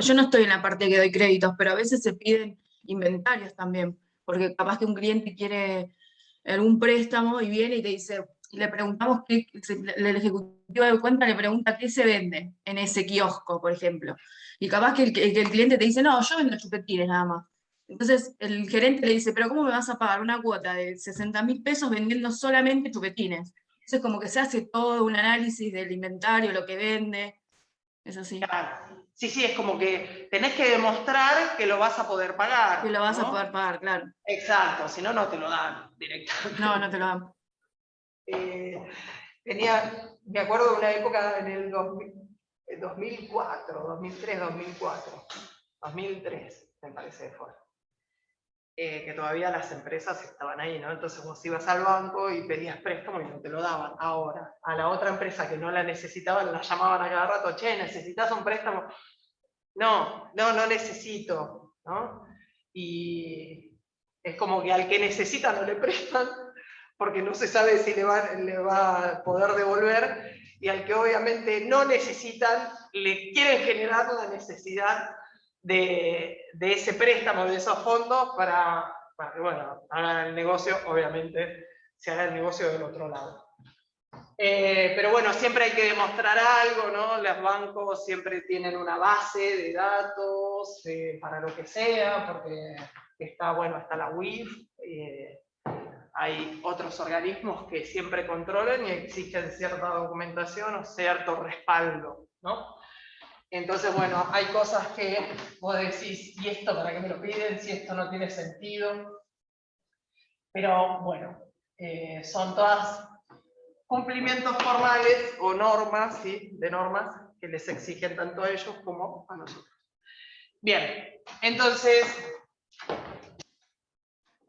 yo no estoy en la parte que doy créditos, pero a veces se piden inventarios también, porque capaz que un cliente quiere algún préstamo y viene y te dice, le preguntamos, el ejecutivo de cuenta le pregunta qué se vende en ese kiosco, por ejemplo. Y capaz que el cliente te dice, no, yo vendo chupetines nada más. Entonces el gerente le dice, pero ¿cómo me vas a pagar una cuota de 60.000 pesos vendiendo solamente chupetines? Entonces como que se hace todo un análisis del inventario, lo que vende. Eso sí. Claro. Sí, sí, es como que tenés que demostrar que lo vas a poder pagar. Que lo vas ¿no? a poder pagar, claro. Exacto, si no, no te lo dan directamente. No, no te lo dan. Me acuerdo de una época en el 2004, 2003, 2004, 2003, me parece que fue. Que todavía las empresas estaban ahí, ¿no? Entonces vos ibas al banco y pedías préstamo y no te lo daban. Ahora, a la otra empresa que no la necesitaban, la llamaban a cada rato, che, ¿necesitas un préstamo? No necesito, ¿no? Y es como que al que necesita no le prestan, porque no se sabe si le va a poder devolver, y al que obviamente no necesitan, le quieren generar la necesidad de ese préstamo, de esos fondos, para que, bueno, hagan el negocio, obviamente, se haga el negocio del otro lado. Pero bueno, siempre hay que demostrar algo, ¿no? Los bancos siempre tienen una base de datos para lo que sea, porque está la UIF, hay otros organismos que siempre controlan y exigen cierta documentación o cierto respaldo, ¿no? Entonces, bueno, hay cosas que vos decís, ¿y esto para qué me lo piden? Si esto no tiene sentido. Pero bueno, son todas cumplimientos formales o normas, ¿sí? De normas que les exigen tanto a ellos como a nosotros. Bien, entonces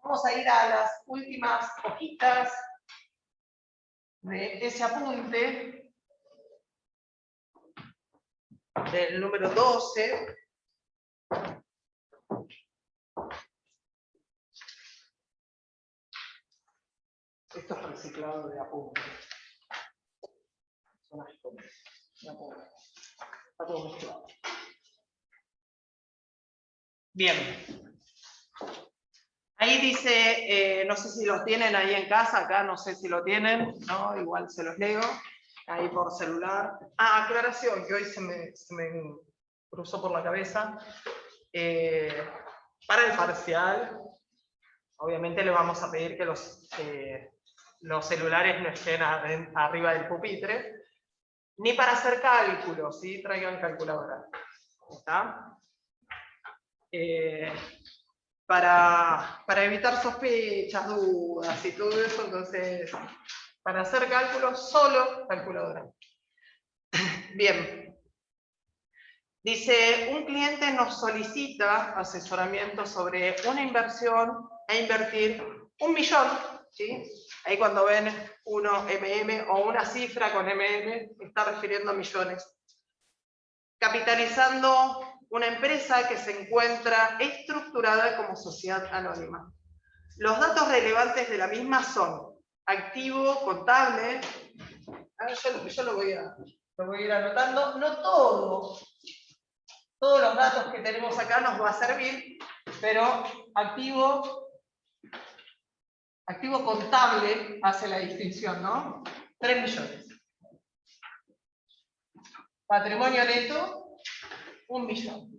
vamos a ir a las últimas hojitas de ese apunte del número 12. reciclado de apuntes. Son las cosas de apuntes. Está todo mezclado. Bien. Ahí dice, no sé si los tienen ahí en casa, acá no sé si lo tienen, ¿no? Igual se los leo, ahí por celular. Ah, aclaración, que hoy se me cruzó por la cabeza. Para el parcial, obviamente le vamos a pedir que los celulares no estén arriba del pupitre, ni para hacer cálculos, ¿sí? Traigan calculadora. ¿Está? Para evitar sospechas, dudas y todo eso, entonces, para hacer cálculos, solo calculadora. Bien. Dice, un cliente nos solicita asesoramiento sobre una inversión a invertir 1 millón, ¿sí? Ahí cuando ven uno MM o una cifra con MM, está refiriendo a millones. Capitalizando una empresa que se encuentra estructurada como sociedad anónima. Los datos relevantes de la misma son activo, contable. Yo lo voy a ir anotando. No todos los datos que tenemos acá nos va a servir, pero activo contable hace la distinción, ¿no? 3 millones. Patrimonio neto, 1 millón.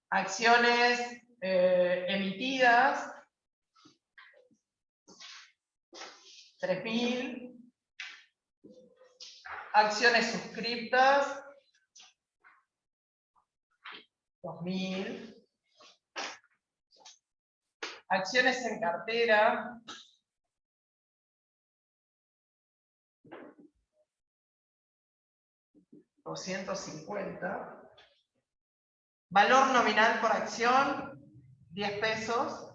Acciones emitidas, 3.000. Acciones suscriptas, 2.000. Acciones en cartera, 250. Valor nominal por acción, 10 pesos.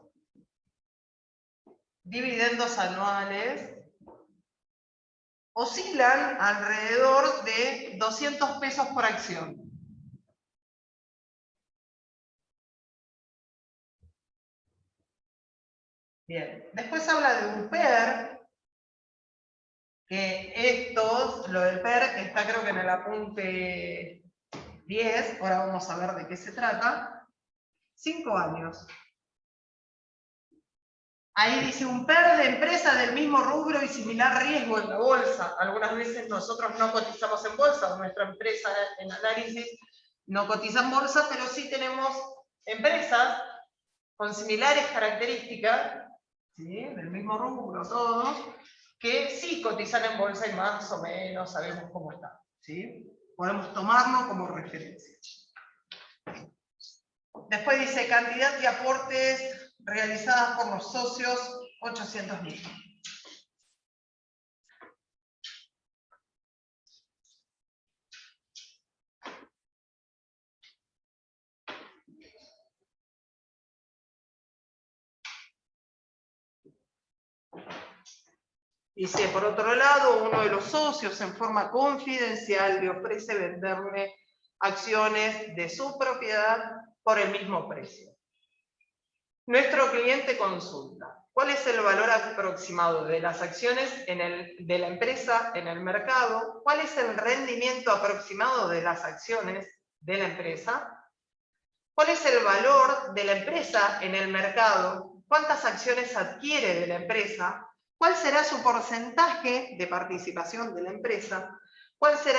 Dividendos anuales oscilan alrededor de 200 pesos por acción. Bien, después habla de un PER, que lo del PER está creo que en el apunte 10, ahora vamos a ver de qué se trata. 5 años. Ahí dice un PER de empresa del mismo rubro y similar riesgo en la bolsa. Algunas veces nosotros no cotizamos en bolsa, nuestra empresa en análisis no cotiza en bolsa, pero sí tenemos empresas con similares características, ¿sí? Del mismo rubro todos, que sí cotizan en bolsa y más o menos sabemos cómo están, ¿sí? Podemos tomarlo como referencia. Después dice cantidad de aportes realizadas por los socios, 800.000. Dice, por otro lado, uno de los socios en forma confidencial le ofrece venderle acciones de su propiedad por el mismo precio. Nuestro cliente consulta, ¿cuál es el valor aproximado de las acciones de la empresa en el mercado? ¿Cuál es el rendimiento aproximado de las acciones de la empresa? ¿Cuál es el valor de la empresa en el mercado? ¿Cuántas acciones adquiere de la empresa? ¿Cuál será su porcentaje de participación de la empresa? ¿Cuál será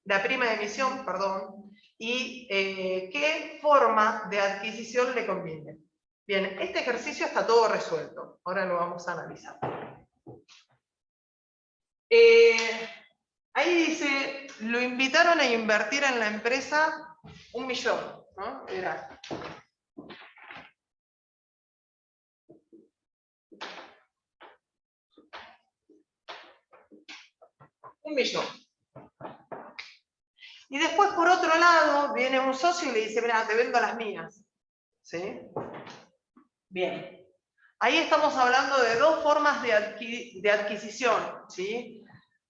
la prima de emisión, perdón? ¿Y qué forma de adquisición le conviene? Bien, este ejercicio está todo resuelto. Ahora lo vamos a analizar. Ahí dice, lo invitaron a invertir en la empresa 1 millón, ¿no? Era. $1 millón. Y después, por otro lado, viene un socio y le dice, mira, te vendo las mías. ¿Sí? Bien. Ahí estamos hablando de dos formas de adquisición. ¿Sí?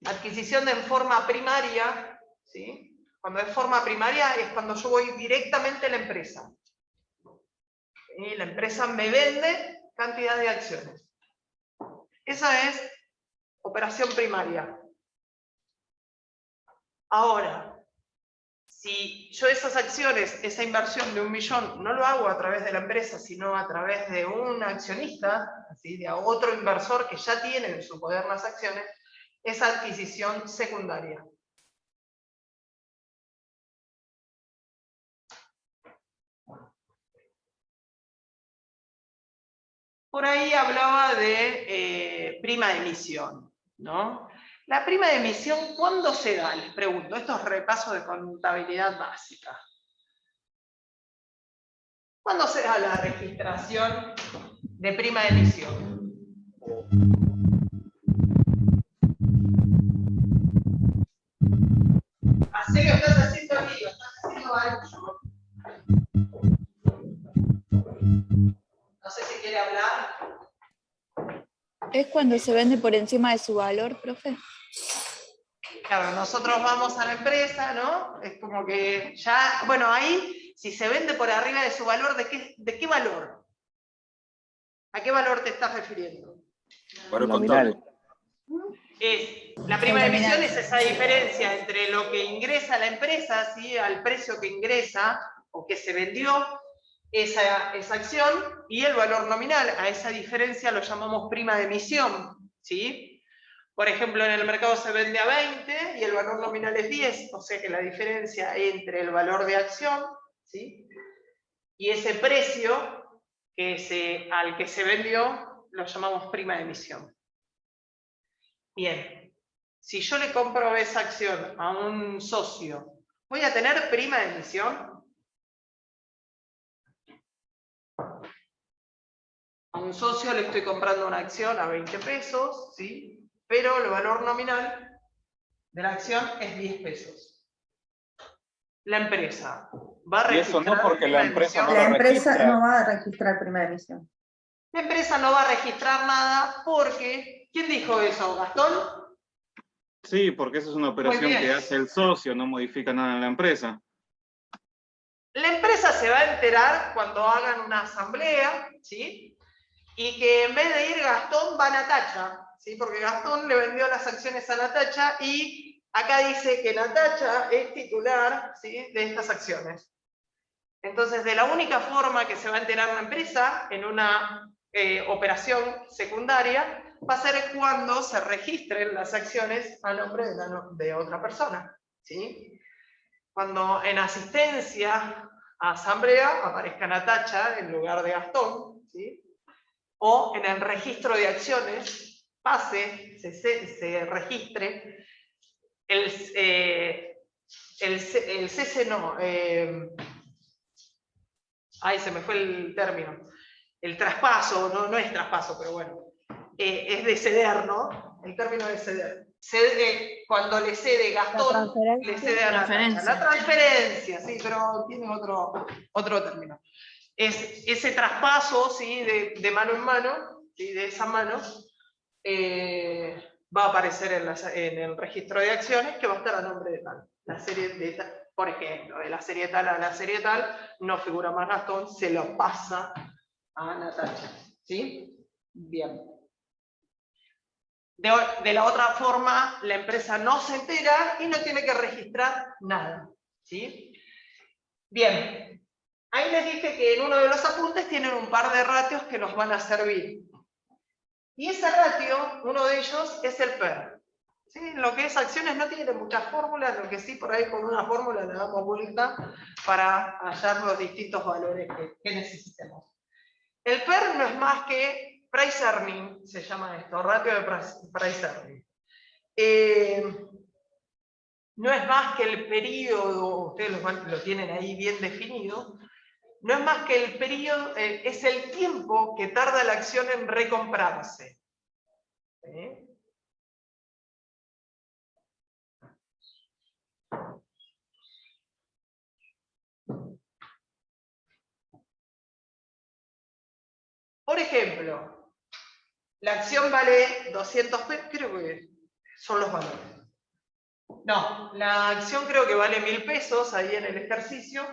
Adquisición en forma primaria. ¿Sí? Cuando es forma primaria es cuando yo voy directamente a la empresa. Y la empresa me vende cantidad de acciones. Esa es operación primaria. Ahora, si yo esas acciones, esa inversión de 1 millón, no lo hago a través de la empresa, sino a través de un accionista, así, de otro inversor que ya tiene en su poder las acciones, es adquisición secundaria. Por ahí hablaba de prima de emisión, ¿no? La prima de emisión, ¿cuándo se da? Les pregunto, esto es repaso de contabilidad básica. ¿Cuándo se da la registración de prima de emisión? Así lo estás haciendo aquí, lo estás haciendo ancho. No sé si quiere hablar. ¿Es cuando se vende por encima de su valor, profe? Claro, nosotros vamos a la empresa, ¿no? Es como que ya, bueno, ahí, si se vende por arriba de su valor, ¿de qué valor? ¿A qué valor te estás refiriendo? Valor contable. La prima de emisión es esa diferencia entre lo que ingresa la empresa, ¿sí? Al precio que ingresa o que se vendió esa acción y el valor nominal. A esa diferencia lo llamamos prima de emisión, ¿sí? Por ejemplo, en el mercado se vende a 20 y el valor nominal es 10, o sea que la diferencia entre el valor de acción, ¿sí? Y ese precio al que se vendió lo llamamos prima de emisión. Bien, si yo le compro esa acción a un socio, ¿voy a tener prima de emisión? A un socio le estoy comprando una acción a 20 pesos, ¿sí? Pero el valor nominal de la acción es 10 pesos. La empresa va a registrar. Y eso no, porque la empresa no la empresa no va a registrar prima de emisión. La empresa no va a registrar nada porque, ¿quién dijo eso? ¿Gastón? Sí, porque esa es una operación que hace el socio, no modifica nada en la empresa. La empresa se va a enterar cuando hagan una asamblea, ¿sí? Y que en vez de ir Gastón, va Natacha, ¿sí? Porque Gastón le vendió las acciones a Natacha y acá dice que Natacha es titular, ¿sí? De estas acciones. Entonces, de la única forma que se va a enterar la empresa en una operación secundaria va a ser cuando se registren las acciones a nombre de otra persona, ¿sí? Cuando en asistencia a asamblea aparezca Natacha en lugar de Gastón, ¿sí? O en el registro de acciones se registre el cese no, se me fue el término, el traspaso, no es traspaso, pero bueno, es de ceder, ¿no? El término de ceder. Cuando le cede Gastón, le cede a Natacha. La transferencia, sí, pero tiene otro término. Es ese traspaso, ¿sí? de mano en mano, ¿sí? De esa mano, va a aparecer en el registro de acciones que va a estar a nombre de tal. La serie de tal, por ejemplo, de la serie tal a la serie tal, no figura más Gastón, se lo pasa a Natacha. ¿Sí? Bien. De la otra forma, la empresa no se entera y no tiene que registrar nada. ¿Sí? Bien. Ahí les dije que en uno de los apuntes tienen un par de ratios que nos van a servir. Y ese ratio, uno de ellos, es el PER. ¿Sí? Lo que es acciones no tiene muchas fórmulas, lo que sí por ahí con una fórmula le damos vuelta para hallar los distintos valores que necesitemos. El PER no es más que price earning, se llama esto, ratio de price earning. No es más que el periodo, ustedes lo tienen ahí bien definido, no es más que el periodo, es el tiempo que tarda la acción en recomprarse. ¿Sí? Por ejemplo, la acción vale 200 pesos, creo que son los valores. No, la acción creo que vale 1000 pesos ahí en el ejercicio,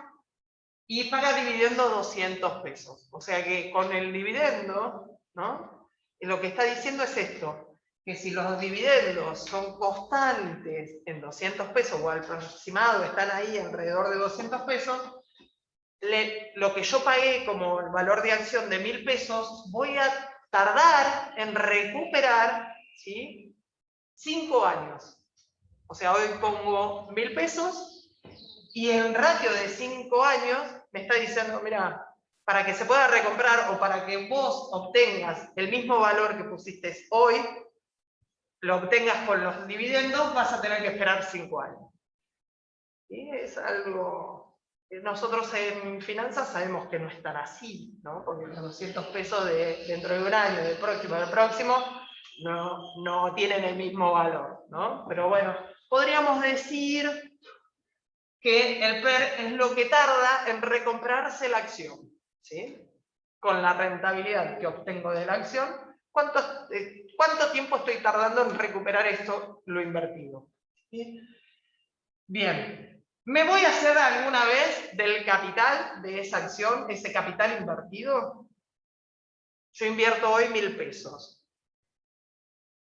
y paga dividendo 200 pesos. O sea que con el dividendo, ¿no? Lo que está diciendo es esto, que si los dividendos son constantes en 200 pesos o al aproximado están ahí alrededor de 200 pesos, lo que yo pagué como el valor de acción de 1.000 pesos, voy a tardar en recuperar, ¿sí?, 5 años. O sea, hoy pongo 1.000 pesos y en ratio de 5 años me está diciendo, mira, para que se pueda recomprar o para que vos obtengas el mismo valor que pusiste hoy, lo obtengas con los dividendos, vas a tener que esperar 5 años. Y es algo que nosotros en finanzas sabemos que no es tan así, ¿no? Porque los 200 pesos dentro de un año, del próximo, no tienen el mismo valor, ¿no? Pero bueno, podríamos decir que el PER es lo que tarda en recomprarse la acción, ¿sí? Con la rentabilidad que obtengo de la acción, ¿cuánto tiempo estoy tardando en recuperar esto, lo invertido? ¿Sí? Bien, ¿me voy a hacer alguna vez del capital de esa acción, ese capital invertido? Yo invierto hoy 1.000 pesos.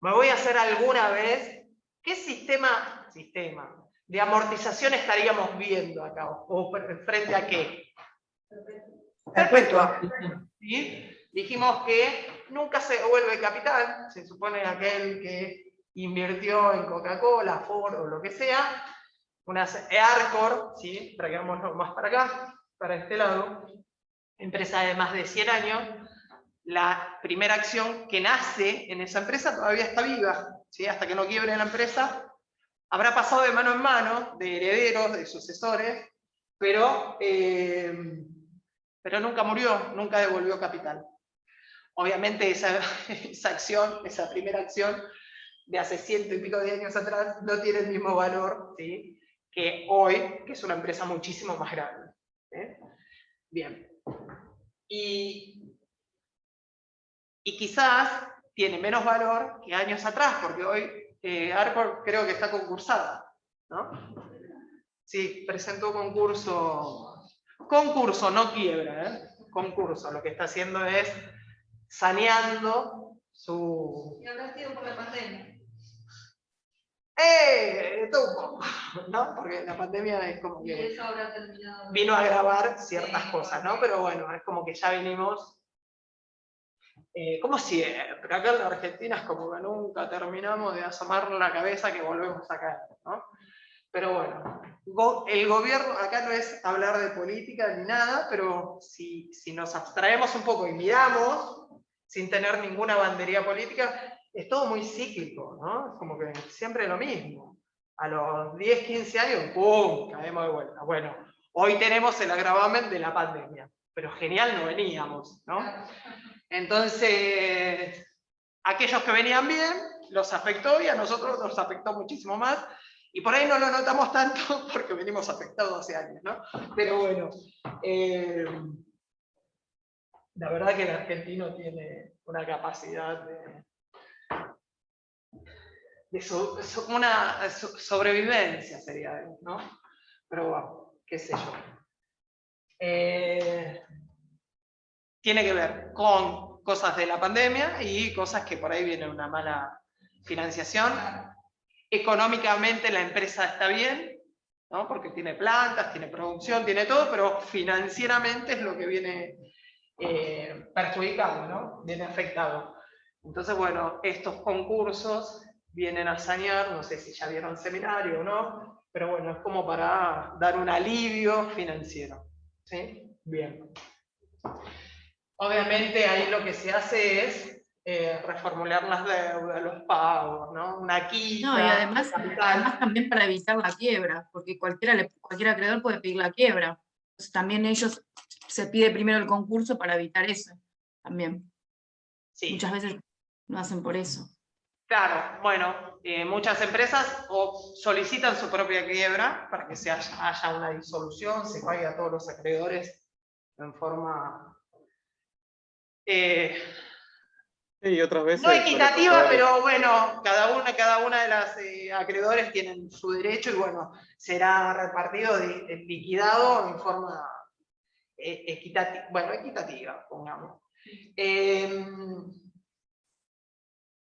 ¿Me voy a hacer alguna vez? ¿Qué sistema de amortización estaríamos viendo acá? ¿O frente a qué? Perpetua. ¿Sí? Dijimos que nunca se vuelve capital, se supone aquel que invirtió en Coca-Cola, Ford o lo que sea, unas Arcor, ¿sí? Traigámoslo más para acá, para este lado, empresa de más de 100 años, la primera acción que nace en esa empresa todavía está viva, ¿sí? Hasta que no quiebre la empresa, habrá pasado de mano en mano, de herederos, de sucesores, pero nunca murió, nunca devolvió capital. Obviamente esa acción, esa primera acción de hace 100 y pico de años atrás, no tiene el mismo valor, ¿sí?, que hoy, que es una empresa muchísimo más grande. Bien. Y quizás tiene menos valor que años atrás, porque hoy Arcor creo que está concursada, ¿no? Sí, presentó concurso, no quiebra, concurso, lo que está haciendo es saneando su... Y habrá sido por la pandemia. Todo un poco, ¿no? Porque la pandemia es como que Y eso habrá terminado. Vino a agravar ciertas cosas, ¿no? Pero bueno, es como que ya venimos, como siempre, acá en la Argentina es como que nunca terminamos de asomar la cabeza que volvemos a caer, ¿no? Pero bueno, el gobierno, acá no es hablar de política ni nada, pero si nos abstraemos un poco y miramos, sin tener ninguna bandería política, es todo muy cíclico, ¿no? Es como que siempre lo mismo. A los 10, 15 años, ¡pum!, caemos de vuelta. Bueno, hoy tenemos el agravamen de la pandemia, pero genial no veníamos, ¿no? Entonces, aquellos que venían bien, los afectó y a nosotros nos afectó muchísimo más. Y por ahí no lo notamos tanto porque venimos afectados hace años, ¿no? Pero bueno, la verdad que el argentino tiene una capacidad de sobrevivencia, sería, ¿no? Pero bueno, qué sé yo. Tiene que ver con cosas de la pandemia y cosas que por ahí viene una mala financiación. Económicamente la empresa está bien, ¿no? Porque tiene plantas, tiene producción, tiene todo, pero financieramente es lo que viene perjudicado, ¿no? Viene afectado. Entonces, bueno, estos concursos vienen a sanear, no sé si ya vieron seminario o no, pero bueno, es como para dar un alivio financiero, ¿sí? Bien. Obviamente ahí lo que se hace es reformular las deudas, los pagos, ¿no? Una quita. No, y además también para evitar la quiebra, porque cualquier acreedor puede pedir la quiebra. Entonces también se pide primero el concurso para evitar eso, también. Sí. Muchas veces lo hacen por eso. Claro, bueno, muchas empresas solicitan su propia quiebra para que haya una disolución, se pague a todos los acreedores en forma... y otras veces, no equitativa, pero bueno, cada una de las acreedores tienen su derecho y bueno, será repartido, liquidado en forma equitativa, pongamos.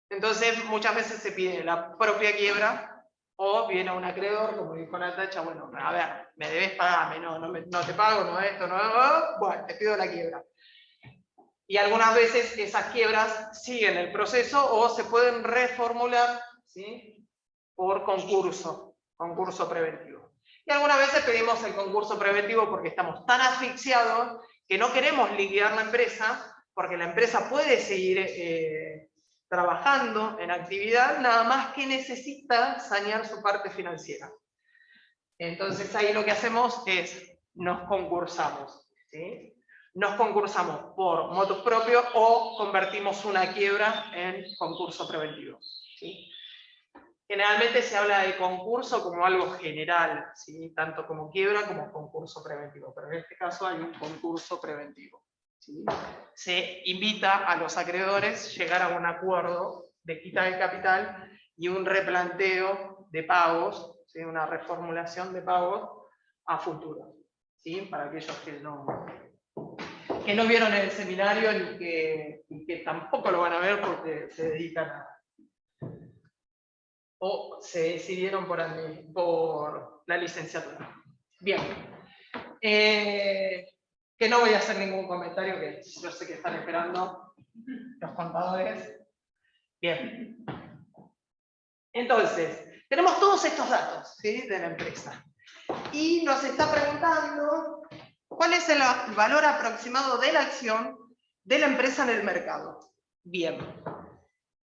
Entonces, muchas veces se pide la propia quiebra, o viene un acreedor, como dijo Natacha, bueno, a ver, me debes pagarme, no te pago, no esto, bueno, te pido la quiebra. Y algunas veces esas quiebras siguen el proceso o se pueden reformular, ¿sí?, por concurso preventivo. Y algunas veces pedimos el concurso preventivo porque estamos tan asfixiados que no queremos liquidar la empresa, porque la empresa puede seguir trabajando en actividad, nada más que necesita sanear su parte financiera. Entonces ahí lo que hacemos es, nos concursamos, ¿sí? Nos concursamos por motus propio o convertimos una quiebra en concurso preventivo, ¿sí? Generalmente se habla de concurso como algo general, ¿sí?, tanto como quiebra como concurso preventivo, pero en este caso hay un concurso preventivo, ¿sí? Se invita a los acreedores a llegar a un acuerdo de quita de capital y un replanteo de pagos, ¿sí?, una reformulación de pagos a futuro, ¿sí?, para aquellos que no vieron el seminario y que tampoco lo van a ver porque se dedican o se decidieron por la licenciatura. Bien. Que no voy a hacer ningún comentario, que yo sé que están esperando los contadores. Bien. Entonces, tenemos todos estos datos, ¿sí?, de la empresa. Y nos está preguntando cuál es el valor aproximado de la acción de la empresa en el mercado. Bien.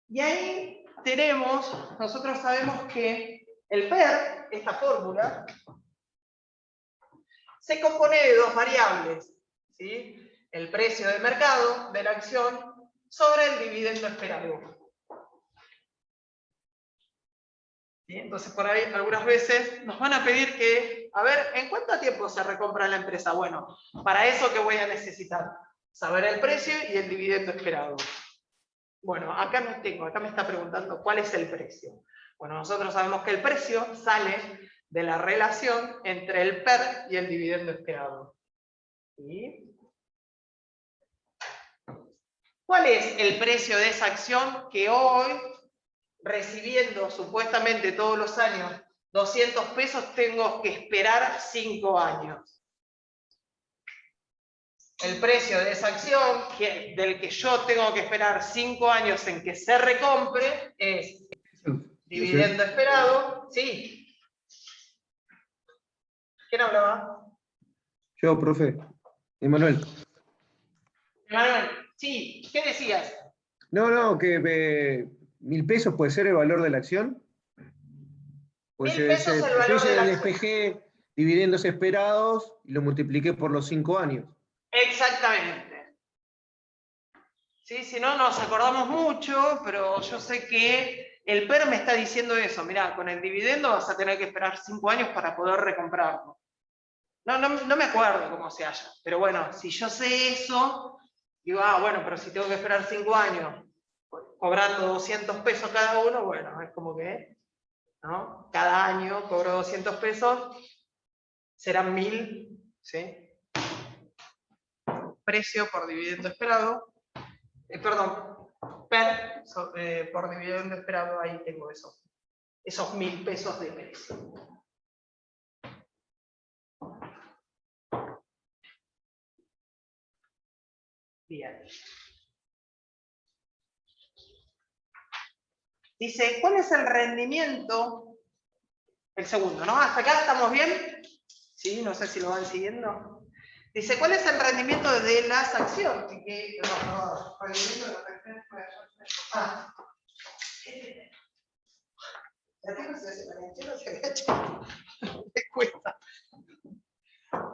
Y ahí nosotros sabemos que el PER, esta fórmula, se compone de dos variables, ¿sí?, el precio de mercado de la acción sobre el dividendo esperado. ¿Sí? Entonces, por ahí, algunas veces nos van a pedir que, a ver, ¿en cuánto tiempo se recompra la empresa? Bueno, para eso, ¿qué voy a necesitar? Saber el precio y el dividendo esperado. Bueno, acá no tengo, acá me está preguntando cuál es el precio. Bueno, nosotros sabemos que el precio sale de la relación entre el PER y el dividendo esperado. ¿Sí? ¿Cuál es el precio de esa acción que hoy, recibiendo supuestamente todos los años 200 pesos, tengo que esperar 5 años? El precio de esa acción, del que yo tengo que esperar 5 años en que se recompre, es dividendo esperado. Sí. ¿Quién hablaba? Yo, profe. Emanuel. Emanuel, sí, ¿qué decías? No, que 1.000 pesos puede ser el valor de la acción. Pues 1.000 pesos el valor de la acción. Despejé dividendos esperados y lo multipliqué por los 5 años. Exactamente. Sí, si no nos acordamos mucho, pero yo sé que el PER me está diciendo eso. Mirá, con el dividendo vas a tener que esperar 5 años para poder recomprarlo. No me acuerdo cómo se halla, pero bueno, si yo sé eso, digo, bueno, pero si tengo que esperar 5 años, cobrando 200 pesos cada uno, bueno, es como que, ¿no?, cada año cobro 200 pesos, serán 1.000, ¿sí?, precio por dividendo esperado, perdón, PER por dividendo esperado, ahí tengo esos 1.000 pesos de precio. Bien. Dice, ¿cuál es el rendimiento? El segundo, ¿no? ¿Hasta acá estamos bien? Sí, no sé si lo van siguiendo. Dice, ¿cuál es el rendimiento de las acciones?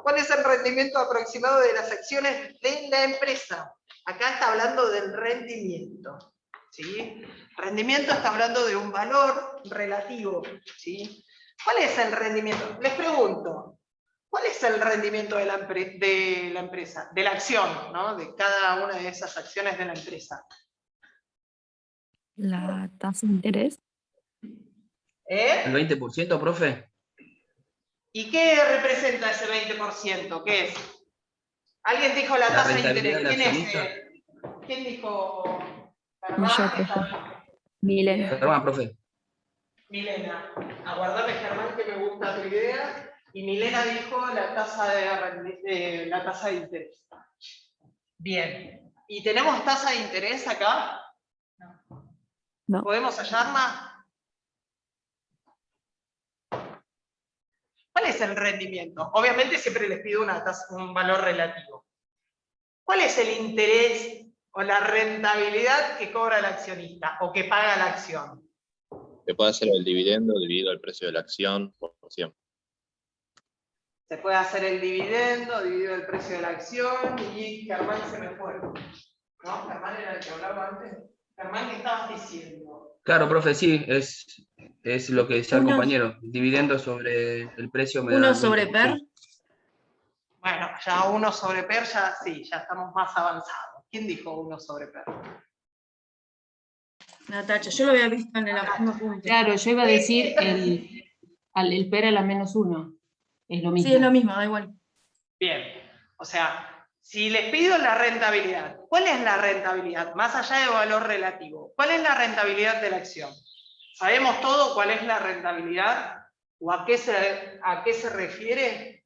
¿Cuál es el rendimiento aproximado de las acciones de la empresa? Acá está hablando del rendimiento, ¿sí? Rendimiento está hablando de un valor relativo, ¿sí? ¿Cuál es el rendimiento? Les pregunto, ¿cuál es el rendimiento de la empresa? De la acción, ¿no? De cada una de esas acciones de la empresa. La tasa de interés. ¿El 20%, profe? ¿Y qué representa ese 20%? ¿Qué es? Alguien dijo la tasa de rentabilidad interés. del ¿Quién accionista. es? ¿Quién dijo? Yo, profe. Milena. Germán, profe. Milena. Aguardame, Germán, que me gusta tu idea. Y Milena dijo la tasa de interés. Bien. ¿Y tenemos tasa de interés acá? No. ¿Podemos hallarla? ¿Cuál es el rendimiento? Obviamente siempre les pido un valor relativo. ¿Cuál es el interés o la rentabilidad que cobra el accionista o que paga la acción? Que puede ser el dividendo dividido el precio de la acción por 100. Se puede hacer el dividendo dividido el precio de la acción y Germán se me fue. ¿No? Germán era el que hablaba antes. Germán, ¿qué estabas diciendo? Claro, profe, sí, es lo que decía el compañero. Dividendo sobre el precio me da ¿Uno el sobre 20%. PER? Bueno, ya 1 sobre PER, ya sí, ya estamos más avanzados. ¿Quién dijo 1 sobre PER? Natacha, yo lo había visto en la misma punta. Claro, yo iba a decir el PER a la -1. Es lo mismo. Sí, es lo mismo, da igual. Bien, o sea, si les pido la rentabilidad, ¿cuál es la rentabilidad? Más allá del valor relativo, ¿cuál es la rentabilidad de la acción? ¿Sabemos todo cuál es la rentabilidad? ¿O a qué se refiere?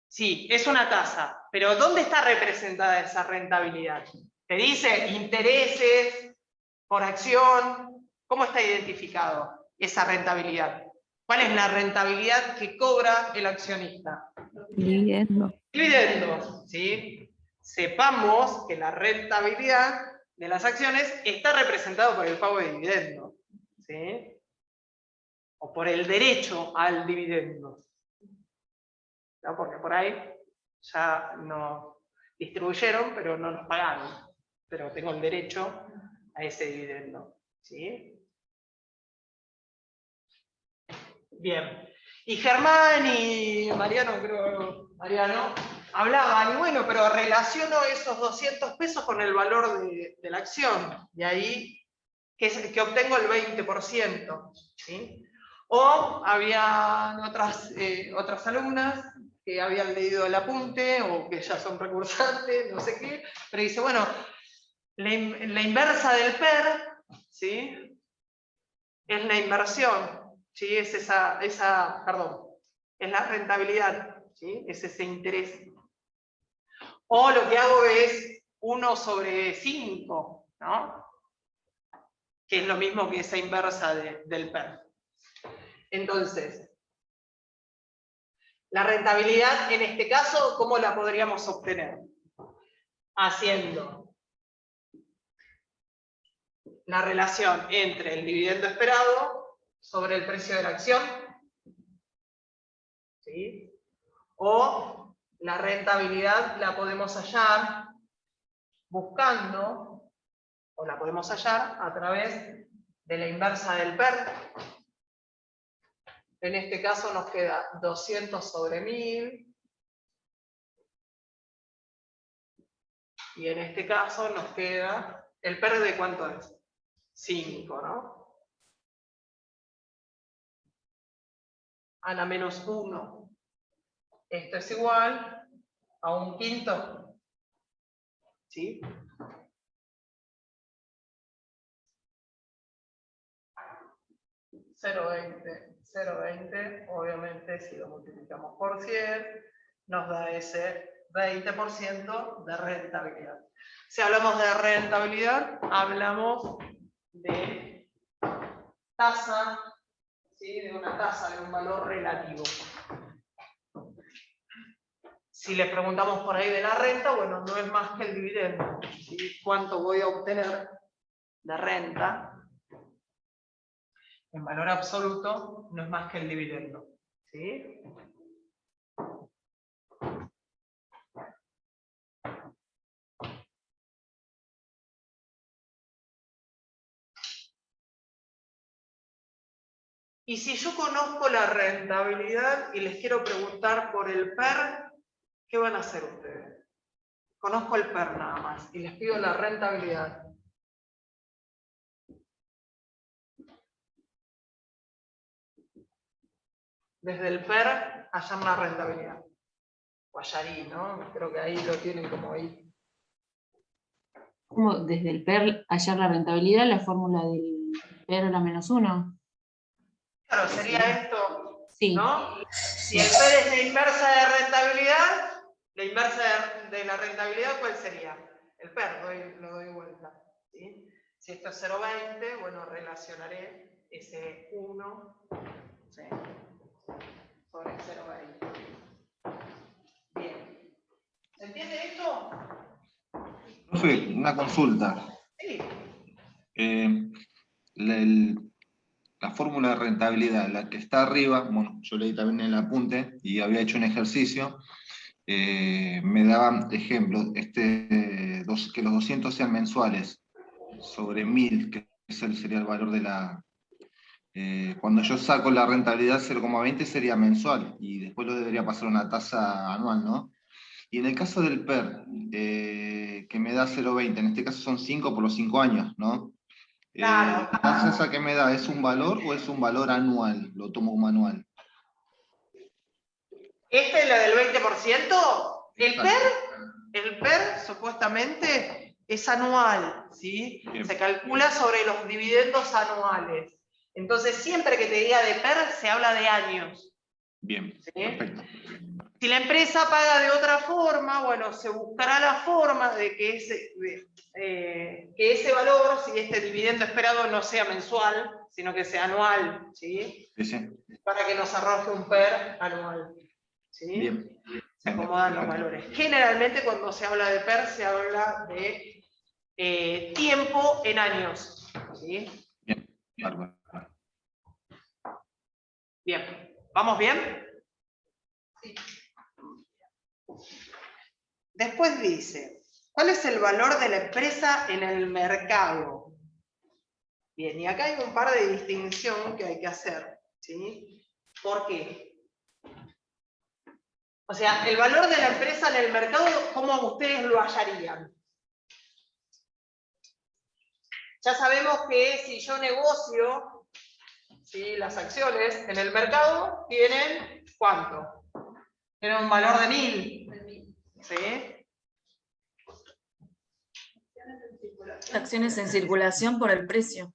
Sí, es una tasa, pero ¿dónde está representada esa rentabilidad? ¿Te dice intereses por acción? ¿Cómo está identificado esa rentabilidad? ¿Cuál es la rentabilidad que cobra el accionista? Dividendo. Dividendos, ¿sí? Sepamos que la rentabilidad de las acciones está representada por el pago de dividendos, ¿sí? O por el derecho al dividendo. ¿No? Porque por ahí ya nos distribuyeron, pero no nos pagaron. Pero tengo el derecho a ese dividendo, ¿sí? Bien. Y Germán y Mariano, hablaban, y bueno, pero relaciono esos 200 pesos con el valor de la acción, y ahí que obtengo el 20%, ¿sí? O había otras alumnas que habían leído el apunte, o que ya son recursantes, no sé qué, pero dice, bueno, la inversa del PER, ¿sí? Es la inversión. ¿Sí? Es la rentabilidad, ¿sí? Es ese interés. O lo que hago es 1 sobre 5, ¿no? Que es lo mismo que esa inversa del PER. Entonces, la rentabilidad en este caso, ¿cómo la podríamos obtener? Haciendo la relación entre el dividendo esperado sobre el precio de la acción, ¿sí? O la rentabilidad la podemos hallar buscando, o la podemos hallar a través de la inversa del PER. En este caso nos queda 200 sobre 1000. Y en este caso nos queda, ¿el PER de cuánto es? 5, ¿no? A la -1. Esto es igual a 1/5. ¿Sí? $0.20, obviamente si lo multiplicamos por 100, nos da ese 20% de rentabilidad. Si hablamos de rentabilidad, hablamos de tasa, ¿sí? De una tasa, de un valor relativo. Si les preguntamos por ahí de la renta, bueno, no es más que el dividendo, ¿sí? ¿Cuánto voy a obtener de renta? En valor absoluto, no es más que el dividendo, ¿sí? Y si yo conozco la rentabilidad y les quiero preguntar por el PER, ¿qué van a hacer ustedes? Conozco el PER nada más y les pido la rentabilidad. Desde el PER hallan la rentabilidad. Guayarí, ¿no? Creo que ahí lo tienen como ahí. Como desde el PER hallar la rentabilidad, la fórmula del PER a la -1. Claro, sería esto, Sí. ¿no? Si el PER es la inversa de rentabilidad, la inversa de la rentabilidad, ¿cuál sería? El PER, lo doy vuelta. ¿Sí? Si esto es 0,20, bueno, relacionaré ese 1, ¿sí?, sobre 0,20. Bien. ¿Se entiende esto? Profe, una consulta. Sí. La fórmula de rentabilidad, la que está arriba, bueno, yo leí también en el apunte y había hecho un ejercicio, me daban ejemplos, que los 200 sean mensuales, sobre 1000, que sería el valor de la... cuando yo saco la rentabilidad 0,20 sería mensual, y después lo debería pasar una tasa anual, ¿no? Y en el caso del PER, que me da 0,20, en este caso son 5 por los 5 años, ¿no? Claro. ¿La tasa que me da es un valor o es un valor anual? Lo tomo como anual. ¿Este es lo del 20%? El PER supuestamente es anual, ¿sí? Bien. Se calcula sobre los dividendos anuales. Entonces, siempre que te diga de PER, se habla de años. Bien, ¿sí? perfecto. Si la empresa paga de otra forma, bueno, se buscará la forma de que ese valor, si este dividendo esperado no sea mensual, sino que sea anual, ¿sí? Sí, sí. Para que nos arroje un PER anual. ¿Sí? Bien. Se acomodan los valores. Generalmente cuando se habla de PER se habla de tiempo en años. ¿Sí? Bien, bárbaro. Bien. ¿Vamos bien? Sí. Después dice, ¿cuál es el valor de la empresa en el mercado? Bien, y acá hay un par de distinciones que hay que hacer. ¿Sí? ¿Por qué? O sea, el valor de la empresa en el mercado, ¿cómo ustedes lo hallarían? Ya sabemos que si yo negocio, ¿sí?, las acciones en el mercado tienen, ¿cuánto? Tienen un valor de 1000. ¿Sí? Acciones en circulación por el precio.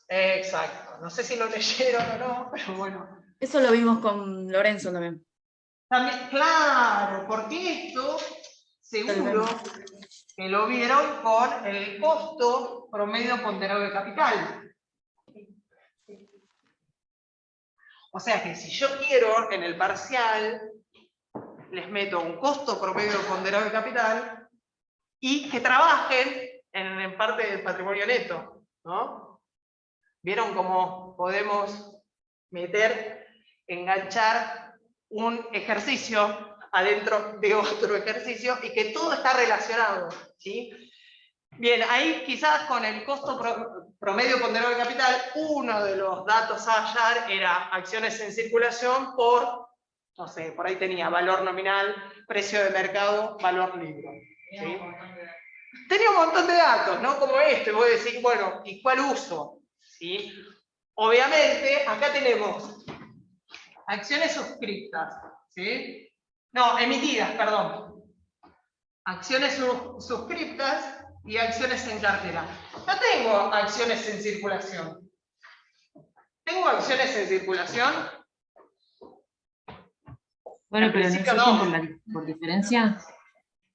Exacto. No sé si lo leyeron o no, pero bueno. Eso lo vimos con Lorenzo también. También, claro, porque esto seguro que lo vieron con el costo promedio ponderado de capital. O sea que si yo quiero en el parcial, les meto un costo promedio ponderado de capital y que trabajen en parte del patrimonio neto, ¿no? ¿Vieron cómo podemos enganchar un ejercicio adentro de otro ejercicio y que todo está relacionado, ¿sí? Bien, ahí quizás con el costo promedio ponderado de capital, uno de los datos a hallar era acciones en circulación por, no sé, por ahí tenía valor nominal, precio de mercado, valor libre. ¿Sí? Tenía un montón de datos, ¿no? Como este, voy a decir, bueno, ¿y cuál uso? ¿Sí? Obviamente, acá tenemos acciones suscriptas, ¿sí? No, emitidas, perdón. Acciones suscriptas y acciones en cartera. No tengo acciones en circulación. ¿Tengo acciones en circulación? Bueno, pero no por diferencia.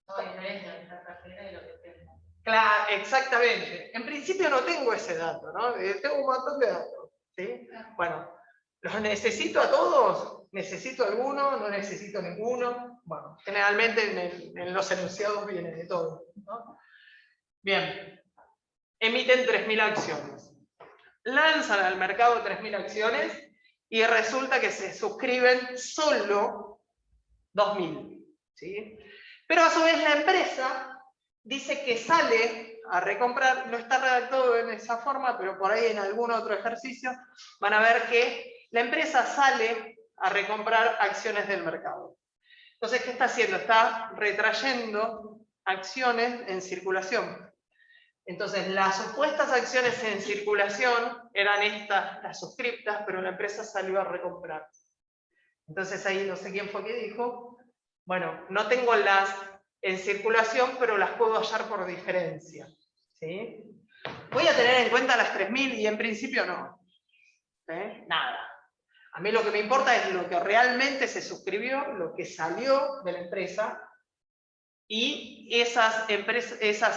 No hay diferencia entre la cartera y lo que tengo. Claro, exactamente. En principio no tengo ese dato, ¿no? Tengo un montón de datos, ¿sí? Bueno, ¿los necesito a todos? ¿Necesito alguno? ¿No necesito ninguno? Bueno, generalmente en los enunciados viene de todo, ¿no? Bien. Emiten 3.000 acciones. Lanzan al mercado 3.000 acciones y resulta que se suscriben solo 2.000, ¿sí? Pero a su vez la empresa dice que sale a recomprar, no está redactado en esa forma, pero por ahí en algún otro ejercicio van a ver que la empresa sale a recomprar acciones del mercado. Entonces, ¿qué está haciendo? Está retrayendo acciones en circulación. Entonces, las supuestas acciones en circulación eran estas, las suscriptas, pero la empresa salió a recomprar. Entonces ahí no sé quién fue que dijo, Bueno, no tengo las en circulación, pero las puedo hallar por diferencia. ¿Sí? Voy a tener en cuenta las 3.000 y en principio no. Nada. A mí lo que me importa es lo que realmente se suscribió, lo que salió de la empresa y esas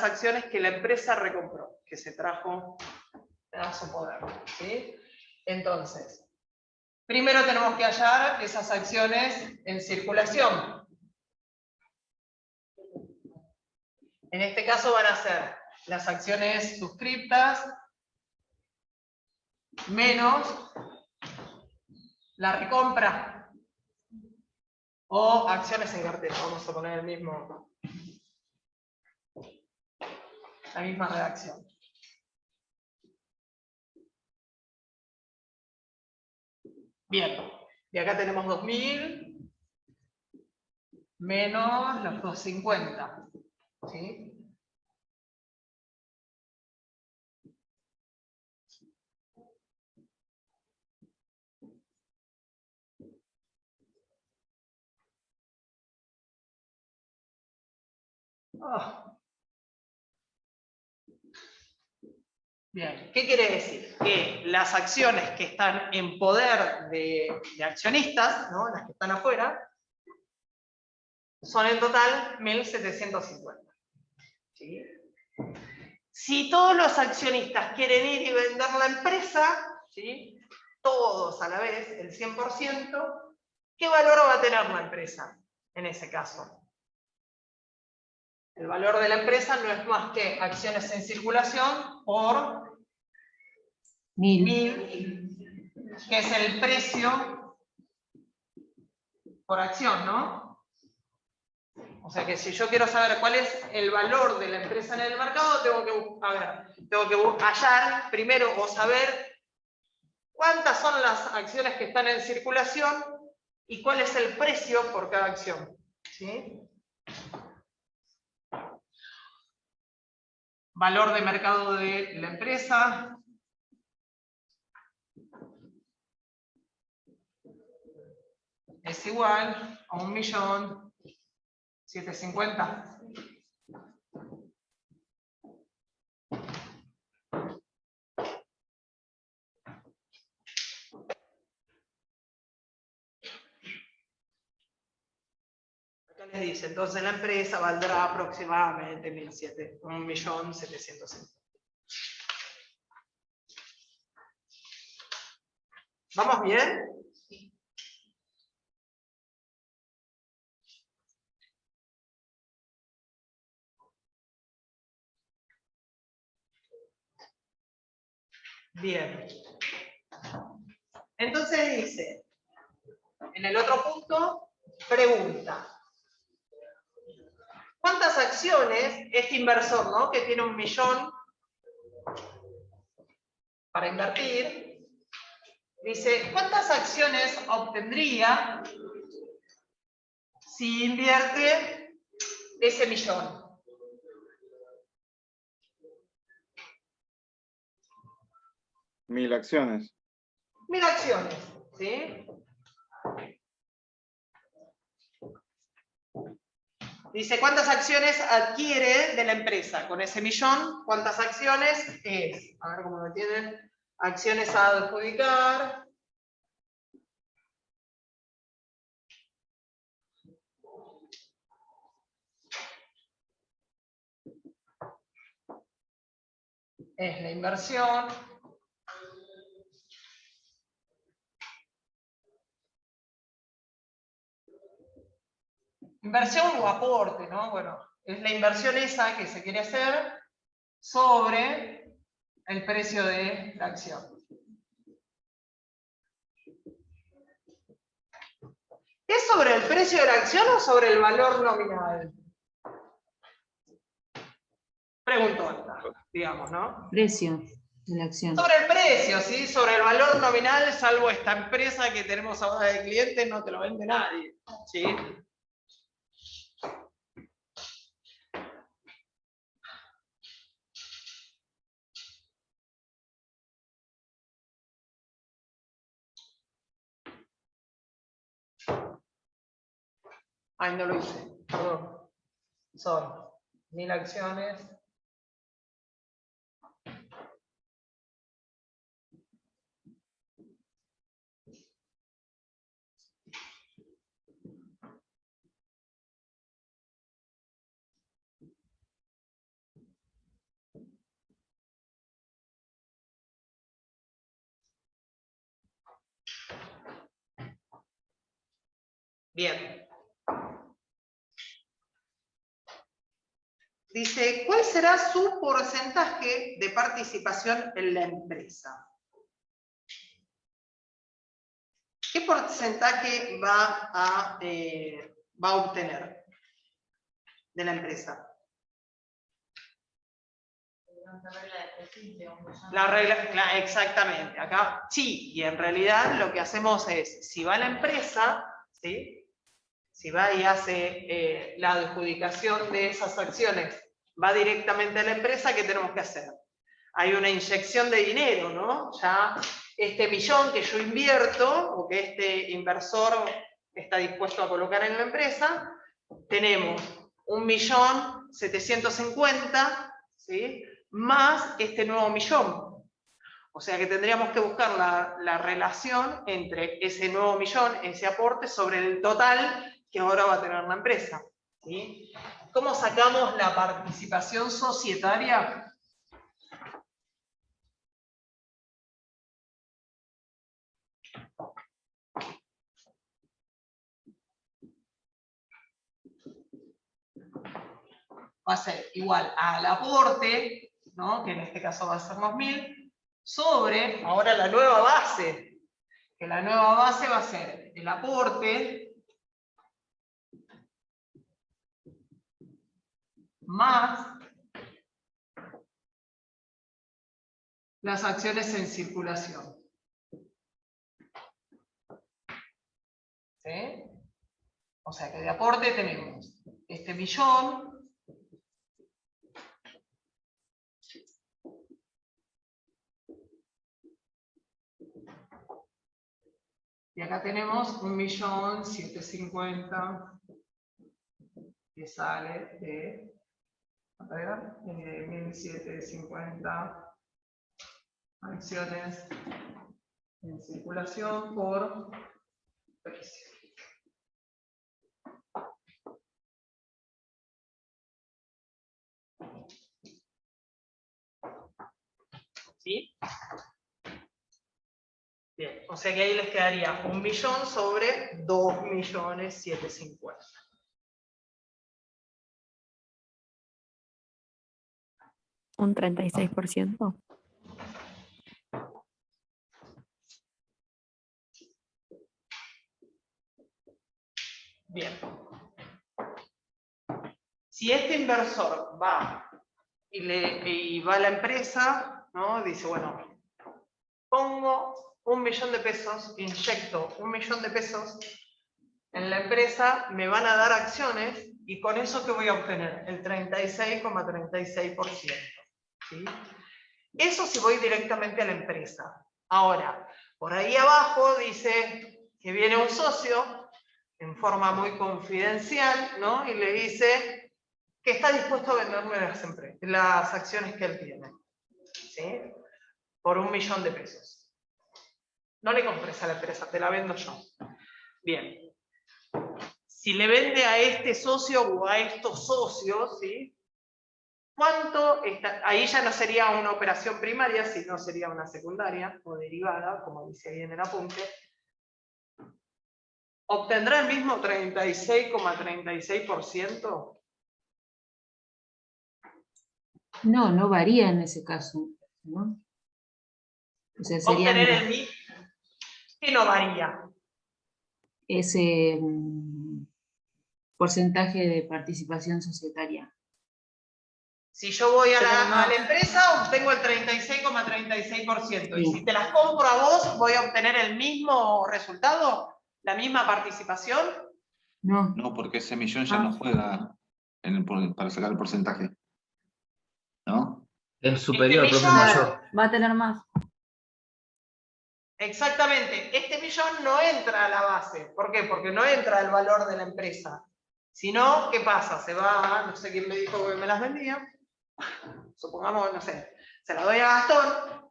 acciones que la empresa recompró, que se trajo a su poder. ¿Sí? Entonces, primero tenemos que hallar esas acciones en circulación. En este caso van a ser las acciones suscriptas menos la recompra o acciones en cartera. Vamos a poner la misma redacción. Bien, y acá tenemos 2.000 menos los 250. ¿Sí? Oh. Bien, ¿qué quiere decir? Que las acciones que están en poder de accionistas, ¿no? Las que están afuera, son en total 1.750. ¿Sí? Si todos los accionistas quieren ir y vender la empresa, ¿sí? Todos a la vez, el 100%, ¿qué valor va a tener la empresa en ese caso? El valor de la empresa no es más que acciones en circulación por 1.000, que es el precio por acción, ¿no? O sea que si yo quiero saber cuál es el valor de la empresa en el mercado, tengo que hallar primero o saber cuántas son las acciones que están en circulación y cuál es el precio por cada acción. ¿Sí? Valor de mercado de la empresa. Es igual a 1.750.000. Acá les dice, entonces la empresa valdrá aproximadamente 1.750.000. ¿Vamos bien? Bien. Entonces dice, en el otro punto, pregunta. ¿Cuántas acciones este inversor, ¿no? Que tiene 1.000.000 para invertir? Dice, ¿cuántas acciones obtendría si invierte ese 1.000.000? Mil acciones. 1.000 acciones, ¿sí? Dice, ¿cuántas acciones adquiere de la empresa? Con ese 1.000.000, ¿cuántas acciones es? A ver cómo lo tienen. Acciones a adjudicar. Es la inversión. Inversión o aporte, ¿no? Bueno, es la inversión esa que se quiere hacer sobre el precio de la acción. ¿Es sobre el precio de la acción o sobre el valor nominal? Preguntona, digamos, ¿no? Precio de la acción. Sobre el precio, ¿sí? Sobre el valor nominal, salvo esta empresa que tenemos ahora de clientes, no te lo vende nadie, ¿sí? Ay, no lo hice, perdón. Son 1000 acciones. Bien. Dice, ¿cuál será su porcentaje de participación en la empresa? ¿Qué porcentaje va a obtener de la empresa? La regla, exactamente. Acá sí, y en realidad lo que hacemos es, si va a la empresa, ¿sí? Si va y hace la adjudicación de esas acciones, va directamente a la empresa, ¿qué tenemos que hacer? Hay una inyección de dinero, ¿no? Ya este millón que yo invierto, o que este inversor está dispuesto a colocar en la empresa, tenemos 1.750.000, ¿sí? Más este nuevo millón. O sea que tendríamos que buscar la relación entre ese nuevo millón, ese aporte, sobre el total que ahora va a tener la empresa, ¿sí? ¿Cómo sacamos la participación societaria? Va a ser igual al aporte, ¿no? Que en este caso va a ser los 1000, sobre ahora la nueva base, que la nueva base va a ser el aporte más las acciones en circulación. ¿Sí? O sea que de aporte tenemos este millón, y acá tenemos 1.750.000 que sale de, a ver, 1.750 acciones en circulación por precio. ¿Sí? Bien, o sea que ahí les quedaría 1 millón sobre 2.750.000. Un 36%. Bien. Si este inversor va y va a la empresa, ¿no? Dice, bueno, pongo 1 millón de pesos, inyecto 1 millón de pesos en la empresa, me van a dar acciones, y con eso ¿qué voy a obtener? El 36,36%. ¿Sí? Eso si voy directamente a la empresa. Ahora, por ahí abajo dice que viene un socio en forma muy confidencial, ¿no? Y le dice que está dispuesto a venderme las acciones que él tiene, ¿sí? Por 1 millón de pesos. No le compres a la empresa, te la vendo yo. Bien. Si le vende a este socio o a estos socios, ¿sí? ¿Cuánto está? Ahí ya no sería una operación primaria, sino sería una secundaria o derivada, como dice ahí en el apunte. ¿Obtendrá el mismo 36,36%? No, no varía en ese caso, ¿no? O sea, sería ¿Obtener el mismo? ¿Qué no varía? Ese porcentaje de participación societaria. Si yo voy a la empresa, obtengo el 36,36%. Y si te las compro a vos, ¿voy a obtener el mismo resultado? ¿La misma participación? No. No, porque ese millón ya no juega para sacar el porcentaje. ¿No? Es superior, Este profe, mayor. Va a tener más. Exactamente. Este millón no entra a la base. ¿Por qué? Porque no entra al valor de la empresa. Si no, ¿qué pasa? Se va, no sé quién me dijo que me las vendía, supongamos, no sé, se las doy a Gastón,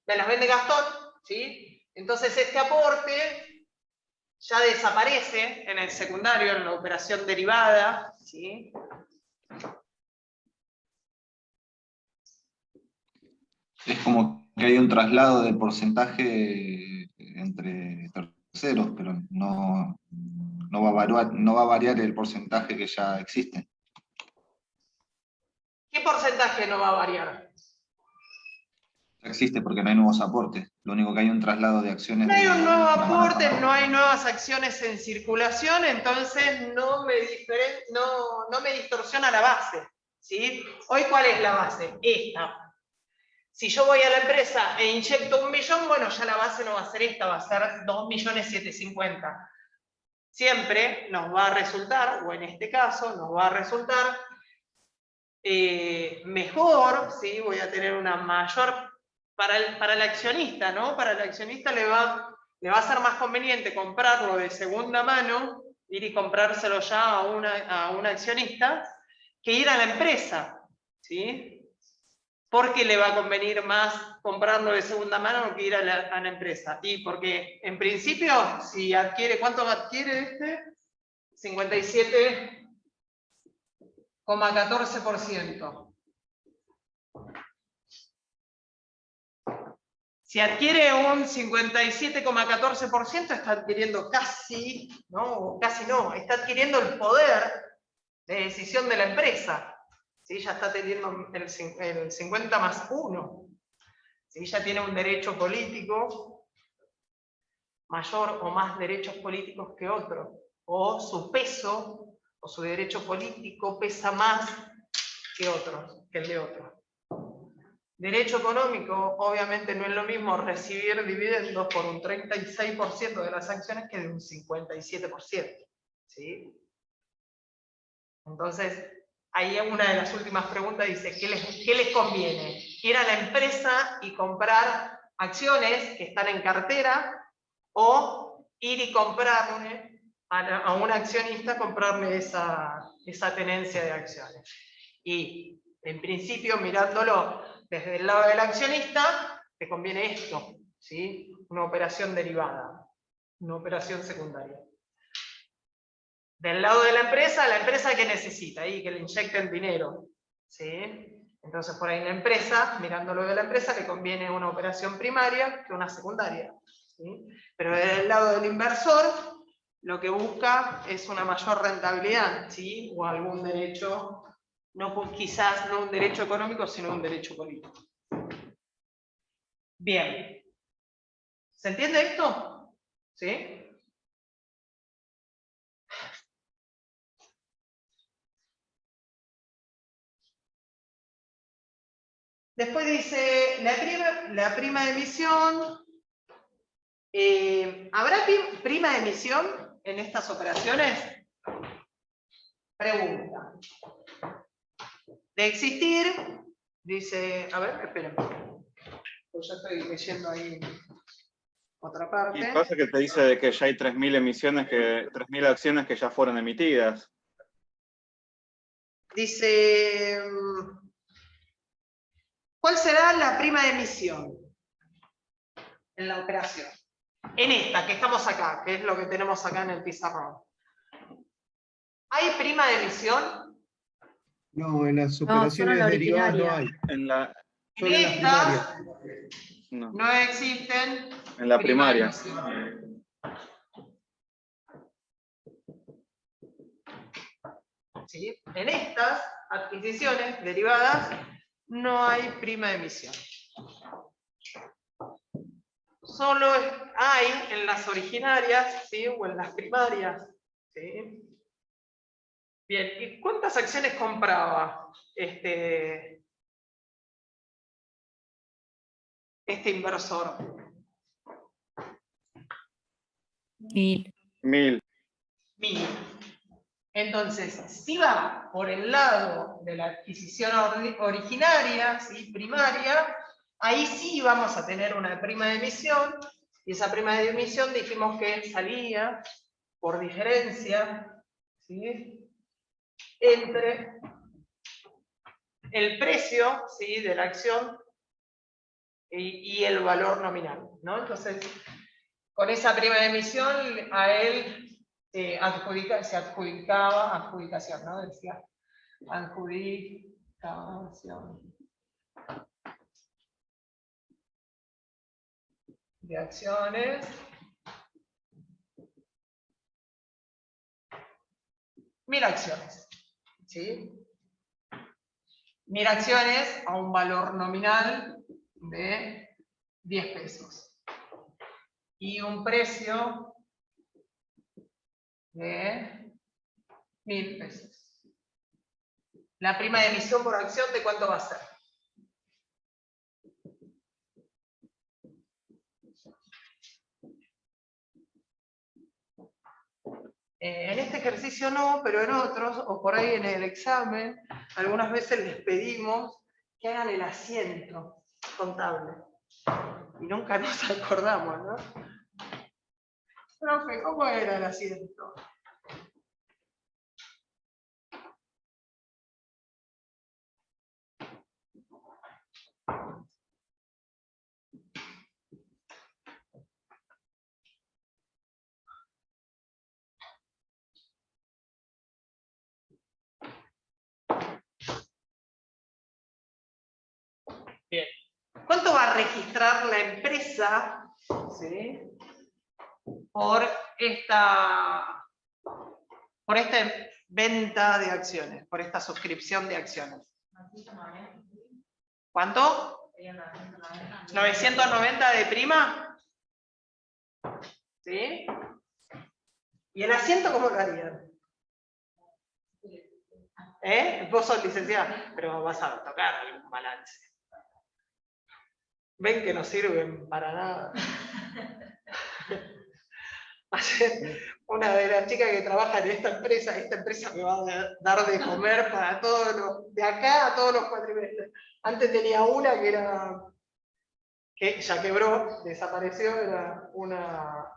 me las vende Gastón, ¿sí? Entonces este aporte ya desaparece en el secundario, en la operación derivada, ¿sí? Es como que hay un traslado de porcentaje entre terceros, pero no va a variar el porcentaje que ya existe. ¿Qué porcentaje no va a variar? Ya existe porque no hay nuevos aportes. Lo único que hay un traslado de acciones. No hay un nuevo aporte, no hay nuevas acciones en circulación, entonces no me distorsiona la base, ¿sí? Hoy, ¿cuál es la base? Esta. Si yo voy a la empresa e inyecto 1 millón, bueno, ya la base no va a ser esta, va a ser 2.750.000. Siempre nos va a resultar, o en este caso, nos va a resultar mejor, ¿sí? Voy a tener una mayor, para el accionista, ¿no? Para el accionista le va a ser más conveniente comprarlo de segunda mano, ir y comprárselo ya a un accionista, que ir a la empresa, ¿sí? ¿Por qué le va a convenir más comprarlo de segunda mano que ir a la empresa? Y porque, en principio, si adquiere, ¿cuánto adquiere este? 57,14%. Si adquiere un 57,14%, está adquiriendo casi, no, casi no, está adquiriendo el poder de decisión de la empresa. ¿Sí? Ya está teniendo el 50 más 1. ¿Sí? Ya tiene un derecho político mayor o más derechos políticos que otro. O su peso o su derecho político pesa más que el de otro. Derecho económico, obviamente no es lo mismo recibir dividendos por un 36% de las acciones que de un 57%. ¿Sí? Entonces, ahí una de las últimas preguntas dice, ¿qué les conviene? ¿Ir a la empresa y comprar acciones que están en cartera o ir y comprarle a un accionista, comprarle esa tenencia de acciones? Y en principio, mirándolo desde el lado del accionista, te conviene esto, ¿sí? Una operación derivada, una operación secundaria. Del lado de la empresa que necesita y que le inyecten dinero, ¿sí? Entonces por ahí la empresa, mirándolo de la empresa, le conviene una operación primaria que una secundaria, ¿sí? Pero del lado del inversor, lo que busca es una mayor rentabilidad, ¿sí? O algún derecho, quizás no un derecho económico, sino un derecho político. Bien. ¿Se entiende esto? ¿Sí? Después dice, la prima de emisión. ¿Habrá prima de emisión en estas operaciones? Pregunta. De existir, dice, a ver, esperen. Pues ya estoy leyendo ahí otra parte. Y pasa que te dice de que ya hay 3.000 acciones que ya fueron emitidas. Dice, ¿cuál será la prima de emisión en la operación? En esta, que estamos acá, que es lo que tenemos acá en el pizarrón. ¿Hay prima de emisión? No, en las operaciones derivadas no hay. En estas no existen. En la primaria. ¿Sí? En estas adquisiciones derivadas no hay prima de emisión. Solo hay en las originarias, ¿sí? O en las primarias. ¿Sí? Bien, ¿y cuántas acciones compraba este inversor? 1.000. Entonces, si va por el lado de la adquisición originaria, ¿sí? Primaria, ahí sí vamos a tener una prima de emisión, y esa prima de emisión dijimos que salía por diferencia, ¿sí? entre el precio, ¿sí?, de la acción y el valor nominal, ¿no? Entonces, con esa prima de emisión, a él se adjudicaba, adjudicación, ¿no? Decía, adjudicación de acciones. Mil acciones, ¿sí? 1000 acciones a un valor nominal de 10 pesos. Y un precio de 1000 pesos. La prima de emisión por acción, ¿de cuánto va a ser? En este ejercicio no, pero en otros, o por ahí en el examen, algunas veces les pedimos que hagan el asiento contable. Y nunca nos acordamos, ¿no? Profe, ¿cómo era el asiento? Bien. ¿Cuánto va a registrar la empresa, ¿sí?, por esta venta de acciones, por esta suscripción de acciones? ¿Cuánto? 990 de prima. ¿Sí? ¿Y el asiento cómo lo harían? Vos sos licenciada, pero vas a tocar algún balance. Ven que no sirven para nada. Ayer, una de las chicas que trabaja en esta empresa me va a dar de comer para todos los, de acá a todos los cuatrimestres. Antes tenía una que ya quebró, desapareció, era una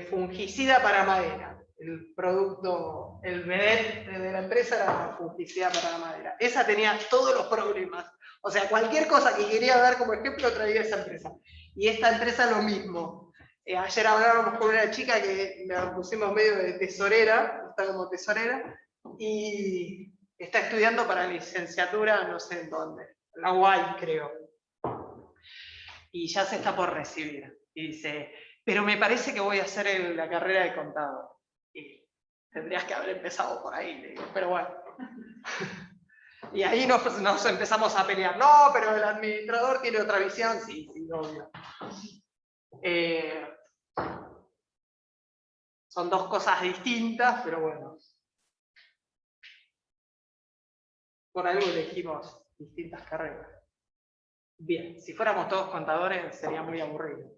fungicida para madera. El producto, el vedette de la empresa era fungicida para la madera. Esa tenía todos los problemas. O sea, cualquier cosa que quería dar como ejemplo traía esa empresa. Y esta empresa lo mismo. Ayer hablábamos con una chica que la pusimos medio de tesorera, está como tesorera, y está estudiando para licenciatura, no sé en dónde, la UAI creo. Y ya se está por recibir. Y dice, pero me parece que voy a hacer la carrera de contador. Y tendrías que haber empezado por ahí, le digo, pero bueno. Y ahí nos empezamos a pelear. No, pero el administrador tiene otra visión. Sí, sí, obvio. Son dos cosas distintas, pero bueno. Por algo elegimos distintas carreras. Bien, si fuéramos todos contadores sería muy aburrido.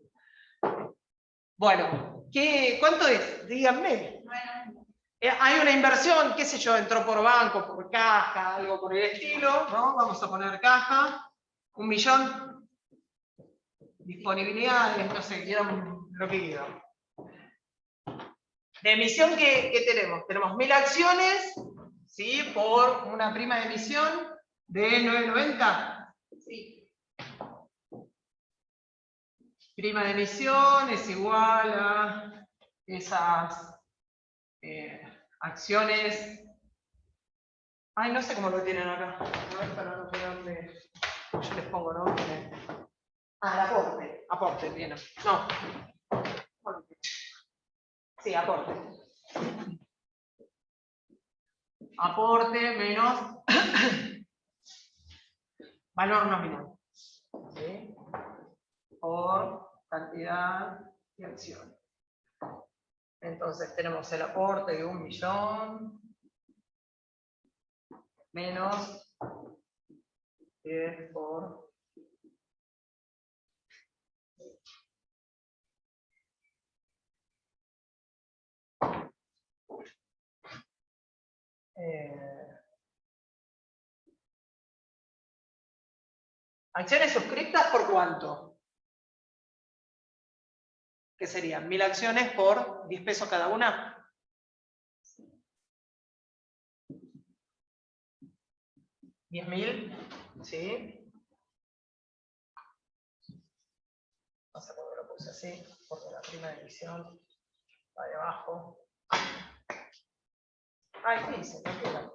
Bueno, ¿cuánto es? Díganme. Hay una inversión, qué sé yo, entró por banco, por caja, algo por el estilo, ¿no? Vamos a poner caja, 1 millón, disponibilidades, no sé, quieran lo que quieran. De emisión, ¿qué tenemos? Tenemos 1000 acciones, ¿sí?, por una prima de emisión de 9.90. Sí. Prima de emisión es igual a esas acciones. Ay, no sé cómo lo tienen acá. A ver, para no sé dónde. Yo les pongo, ¿no? El aporte. Aporte, bien. No. Sí, aporte. Aporte menos valor nominal. ¿Sí? Por cantidad de acciones. Entonces tenemos el aporte de 1 millón menos 10 por acciones suscriptas por cuánto? ¿Qué serían? 1000 acciones por 10 pesos cada una. 10.000, ¿sí? No sé por qué lo puse así, porque la primera división va de abajo. Ay, sí, se me queda.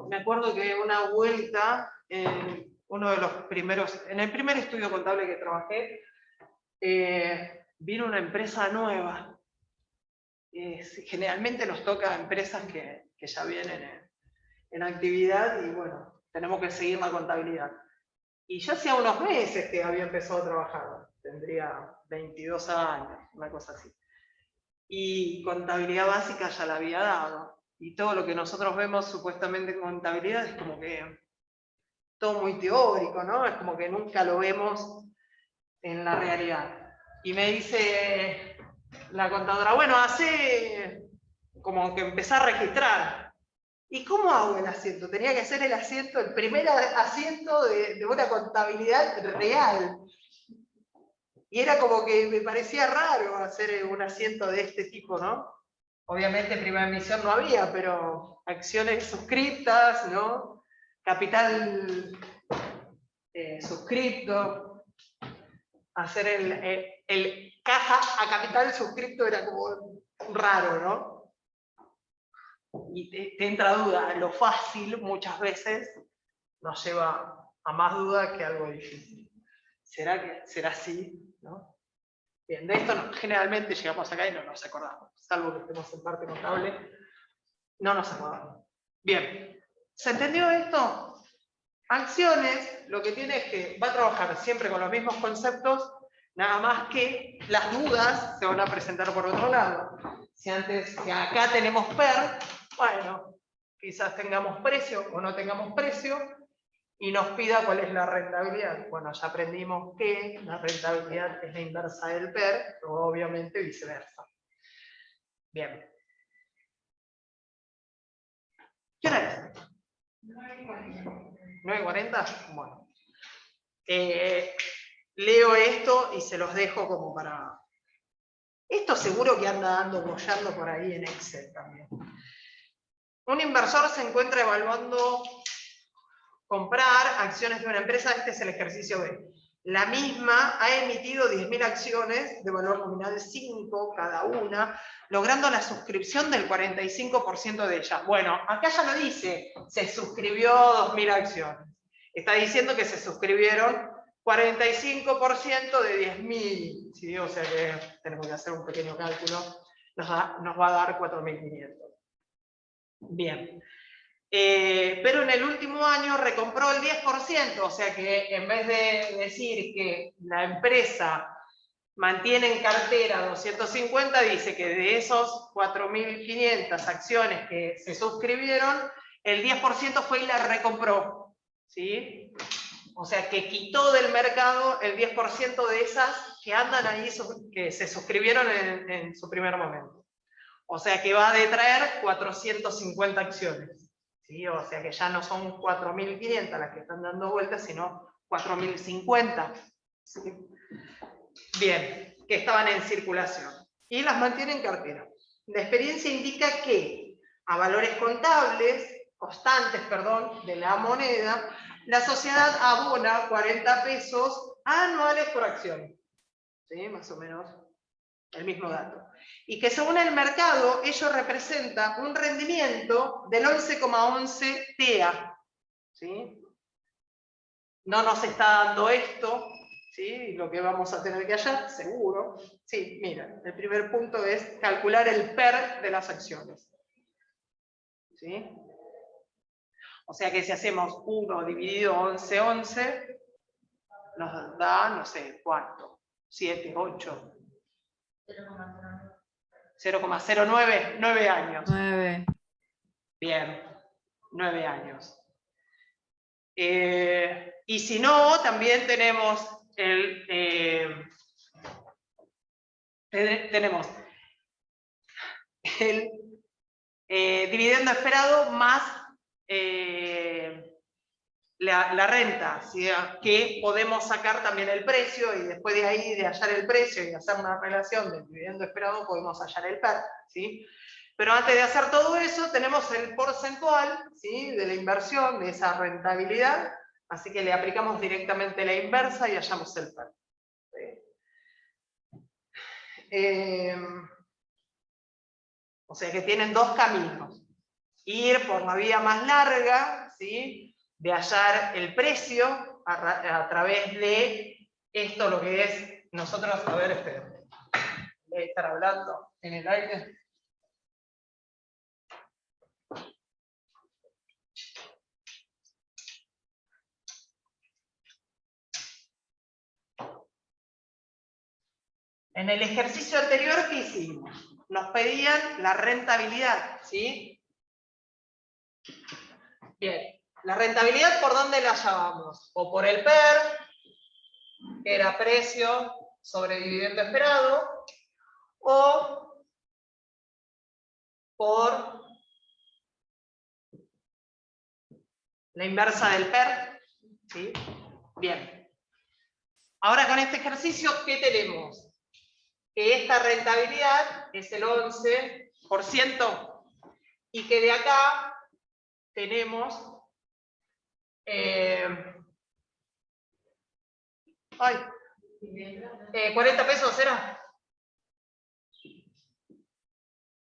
Me acuerdo que una vuelta, en uno de los primeros, en el primer estudio contable que trabajé, vino una empresa nueva. Generalmente nos toca a empresas que ya vienen en actividad y bueno, tenemos que seguir la contabilidad. Y ya hacía unos meses que había empezado a trabajar, tendría 22 años, una cosa así. Y contabilidad básica ya la había dado. Y todo lo que nosotros vemos supuestamente en contabilidad es como que todo muy teórico, ¿no? Es como que nunca lo vemos en la realidad. Y me dice la contadora, bueno, hace como que empezar a registrar. ¿Y cómo hago el asiento? Tenía que hacer el asiento, el primer asiento de una contabilidad real. Y era como que me parecía raro hacer un asiento de este tipo, ¿no? Obviamente primera emisión no había, pero acciones suscriptas, ¿no? Capital suscripto. Hacer el caja a capital suscripto era como raro, ¿no? Y te entra duda, lo fácil muchas veces nos lleva a más duda que algo difícil. ¿Será así? ¿No? Bien, de esto generalmente llegamos acá y no nos acordamos, salvo que estemos en parte contable, no nos acordamos. Bien, ¿se entendió esto? Acciones, lo que tiene es que va a trabajar siempre con los mismos conceptos, nada más que las dudas se van a presentar por otro lado. Si acá tenemos PER, bueno, quizás tengamos precio o no tengamos precio, y nos pida cuál es la rentabilidad. Bueno, ya aprendimos que la rentabilidad es la inversa del PER, pero obviamente viceversa. Bien. ¿Qué hora es? 9:40. Bueno. Leo esto y se los dejo como para... Esto seguro que anda bollando por ahí en Excel también. Un inversor se encuentra evaluando comprar acciones de una empresa, este es el ejercicio B. La misma ha emitido 10.000 acciones de valor nominal 5 cada una, logrando la suscripción del 45% de ellas. Bueno, acá ya lo dice, se suscribió 2.000 acciones. Está diciendo que se suscribieron 45% de 10.000, ¿sí? O sea que tenemos que hacer un pequeño cálculo, nos va a dar 4.500. Bien. Pero en el último año recompró el 10%, o sea que en vez de decir que la empresa mantiene en cartera 250, dice que de esos 4.500 acciones que se suscribieron, el 10% fue y la recompró, ¿sí? O sea que quitó del mercado el 10% de esas que andan ahí, que se suscribieron en su primer momento. O sea que va a detraer 450 acciones. ¿Sí? O sea que ya no son 4.500 las que están dando vueltas, sino 4.050. ¿Sí? Bien, que estaban en circulación. Y las mantiene en cartera. La experiencia indica que a valores constantes, de la moneda, la sociedad abona 40 pesos anuales por acción. ¿Sí? Más o menos el mismo dato. Y que según el mercado, ello representa un rendimiento del 11,11 TEA. ¿Sí? No nos está dando esto, ¿sí? Lo que vamos a tener que hallar, seguro. Sí, mira, el primer punto es calcular el PER de las acciones. ¿Sí? O sea que si hacemos 1 dividido 11, nos da, no sé, ¿cuánto? 7, 8. 0,09, 9 años. 9. Bien, 9 años. Y si no, también tenemos el dividendo esperado más la renta, ¿sí? Que podemos sacar también el precio, y después de ahí, de hallar el precio y hacer una relación del dividendo esperado, podemos hallar el PER, ¿sí? Pero antes de hacer todo eso, tenemos el porcentual, ¿sí? De la inversión, de esa rentabilidad, así que le aplicamos directamente la inversa y hallamos el PER. ¿Sí? O sea que tienen dos caminos. Ir por la vía más larga, ¿sí? De hallar el precio a través de esto, lo que es nosotros, a ver, esperen, voy a estar hablando en el aire. En el ejercicio anterior, ¿qué hicimos? Nos pedían la rentabilidad, ¿sí? Bien, la rentabilidad, ¿por dónde la hallábamos? O por el PER, que era precio sobre dividendo esperado, o por la inversa del PER, ¿sí? Bien. Ahora con este ejercicio, ¿qué tenemos? Que esta rentabilidad es el 11%, y que de acá tenemos 40 pesos, ¿era?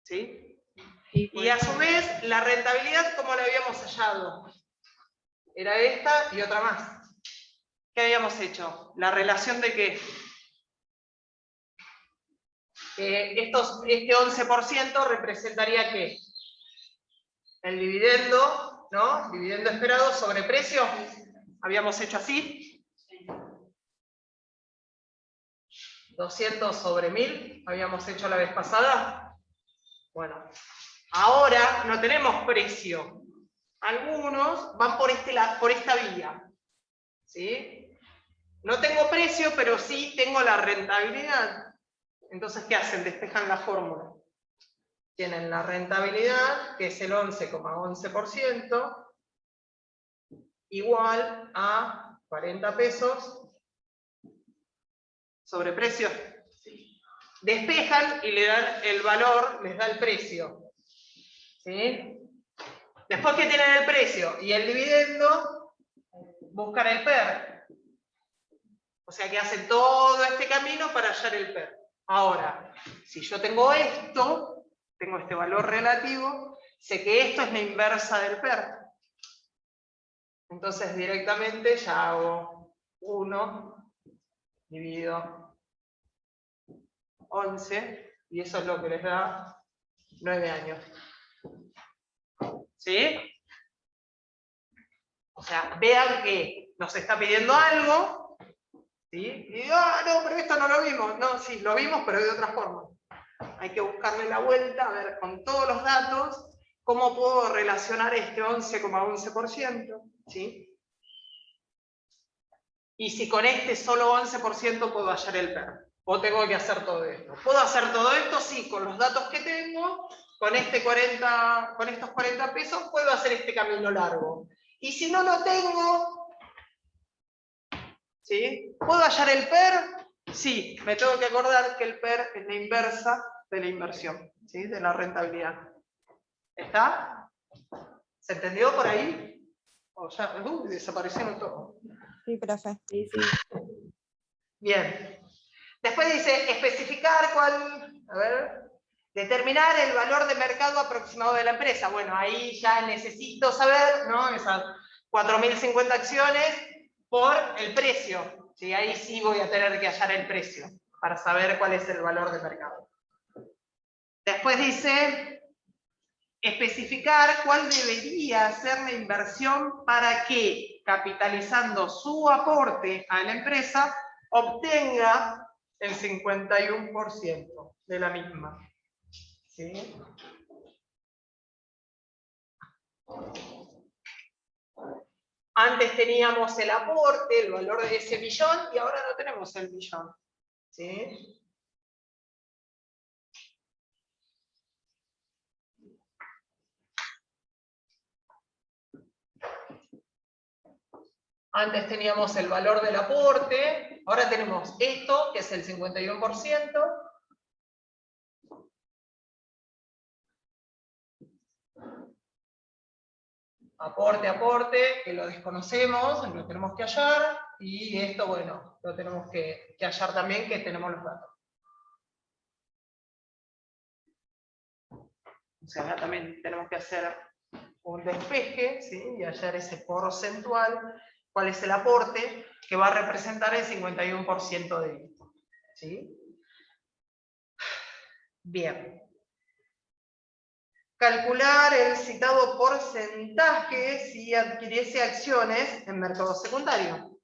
¿Sí? Y a su vez, la rentabilidad, ¿cómo la habíamos hallado? Era esta y otra más. ¿Qué habíamos hecho? ¿La relación de qué? Este 11% representaría ¿qué? El dividendo, ¿no? Dividendo esperado sobre precio. Habíamos hecho así. 200 sobre 1000. Habíamos hecho la vez pasada. Bueno, ahora no tenemos precio. Algunos van por esta vía. ¿Sí? No tengo precio, pero sí tengo la rentabilidad. Entonces, ¿qué hacen? Despejan la fórmula. Tienen la rentabilidad, que es el 11,11%, igual a 40 pesos sobre precio. Despejan y le dan el valor, les da el precio. ¿Sí? Después que tienen el precio y el dividendo, buscan el PER. O sea que hacen todo este camino para hallar el PER. Ahora, si yo tengo esto, tengo este valor relativo, sé que esto es la inversa del PER. Entonces directamente ya hago 1 dividido 11, y eso es lo que les da 9 años. ¿Sí? O sea, vean que nos está pidiendo algo, ¿sí? Y digo, no, pero esto no lo vimos. No, sí, lo vimos, pero de otra forma. Hay que buscarle la vuelta, a ver, con todos los datos, cómo puedo relacionar este 11,11%, ¿sí? Y si con este solo 11% puedo hallar el PER. O tengo que hacer todo esto. ¿Puedo hacer todo esto? Sí, con los datos que tengo, con estos 40 pesos, puedo hacer este camino largo. Y si no lo tengo, ¿sí? ¿Puedo hallar el PER? Sí, me tengo que acordar que el PER es la inversa de la inversión, ¿sí? De la rentabilidad. ¿Está? ¿Se entendió por ahí? O ya, desaparecieron todos. Sí, profe. Sí, sí. Bien. Después dice, especificar determinar el valor de mercado aproximado de la empresa. Bueno, ahí ya necesito saber, ¿no? Esas 4.050 acciones por el precio. ¿Sí? Ahí sí voy a tener que hallar el precio para saber cuál es el valor de mercado. Después dice, especificar cuál debería ser la inversión para que, capitalizando su aporte a la empresa, obtenga el 51% de la misma. ¿Sí? Antes teníamos el aporte, el valor de ese millón, y ahora no tenemos el millón. ¿Sí? Antes teníamos el valor del aporte, ahora tenemos esto, que es el 51%. Aporte, que lo desconocemos, lo tenemos que hallar, y esto, bueno, lo tenemos que hallar también, que tenemos los datos. O sea, acá también tenemos que hacer un despeje, ¿sí? Y hallar ese porcentual, cuál es el aporte, que va a representar el 51% de esto, ¿sí? Bien. Calcular el citado porcentaje si adquiriese acciones en mercado secundario.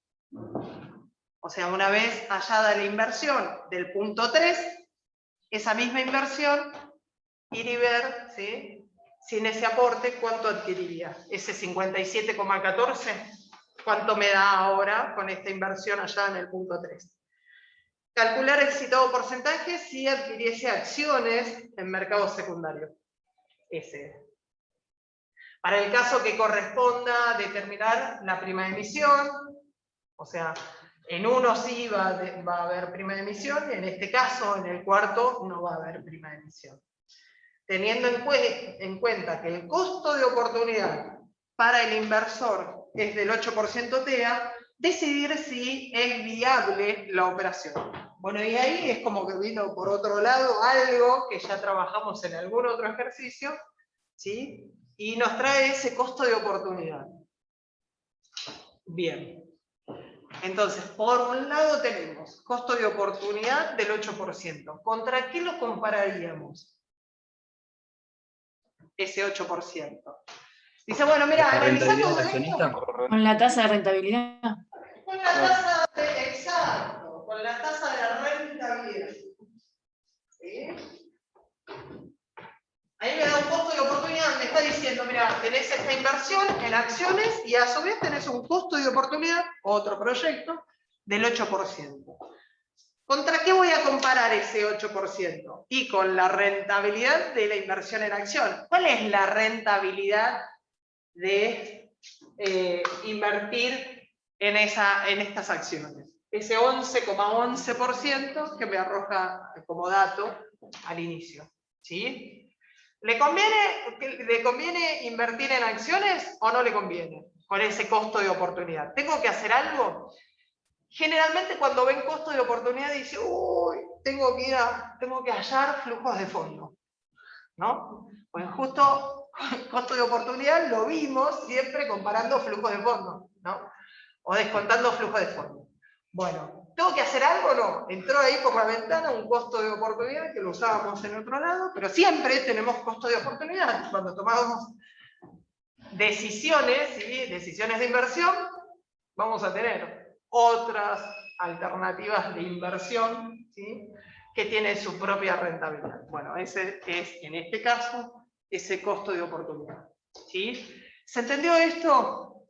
O sea, una vez hallada la inversión del punto 3, esa misma inversión, ir y ver, ¿sí?, sin ese aporte, ¿cuánto adquiriría? Ese 57,14, ¿cuánto me da ahora con esta inversión allá en el punto 3? Calcular el citado porcentaje si adquiriese acciones en mercado secundario. Ese. Para el caso que corresponda determinar la prima de emisión, o sea, en uno sí va a haber prima de emisión, y en este caso, en el cuarto, no va a haber prima de emisión. Teniendo en cuenta que el costo de oportunidad para el inversor es del 8% TEA, decidir si es viable la operación. Bueno, y ahí es como que vino por otro lado algo que ya trabajamos en algún otro ejercicio, ¿sí? Y nos trae ese costo de oportunidad. Bien. Entonces, por un lado tenemos costo de oportunidad del 8%. ¿Contra qué lo compararíamos? Ese 8%. Dice, bueno, mira, analizando con la tasa de rentabilidad. Con la tasa de, exacto, con la tasa de rentabilidad. ¿Sí? Ahí me da un costo de oportunidad, me está diciendo, mira, tenés esta inversión en acciones y a su vez tenés un costo de oportunidad, otro proyecto, del 8%. ¿Contra qué voy a comparar ese 8%? Y con la rentabilidad de la inversión en acción. ¿Cuál es la rentabilidad de invertir en estas acciones? Ese 11,11% que me arroja como dato al inicio. ¿Sí? ¿Le conviene invertir en acciones o no le conviene? Con ese costo de oportunidad. ¿Tengo que hacer algo? Generalmente cuando ven costo de oportunidad dice, uy, tengo que hallar flujos de fondo, ¿no? Pues justo costo de oportunidad lo vimos siempre comparando flujos de fondo, ¿no? O descontando flujos de fondo. Bueno, ¿tengo que hacer algo o no? Entró ahí por la ventana un costo de oportunidad que lo usábamos en otro lado, pero siempre tenemos costo de oportunidad. Cuando tomamos decisiones, ¿sí?, decisiones de inversión, vamos a tener otras alternativas de inversión, ¿sí?, que tienen su propia rentabilidad. Bueno, ese es, en este caso, ese costo de oportunidad. ¿Sí? ¿Se entendió esto?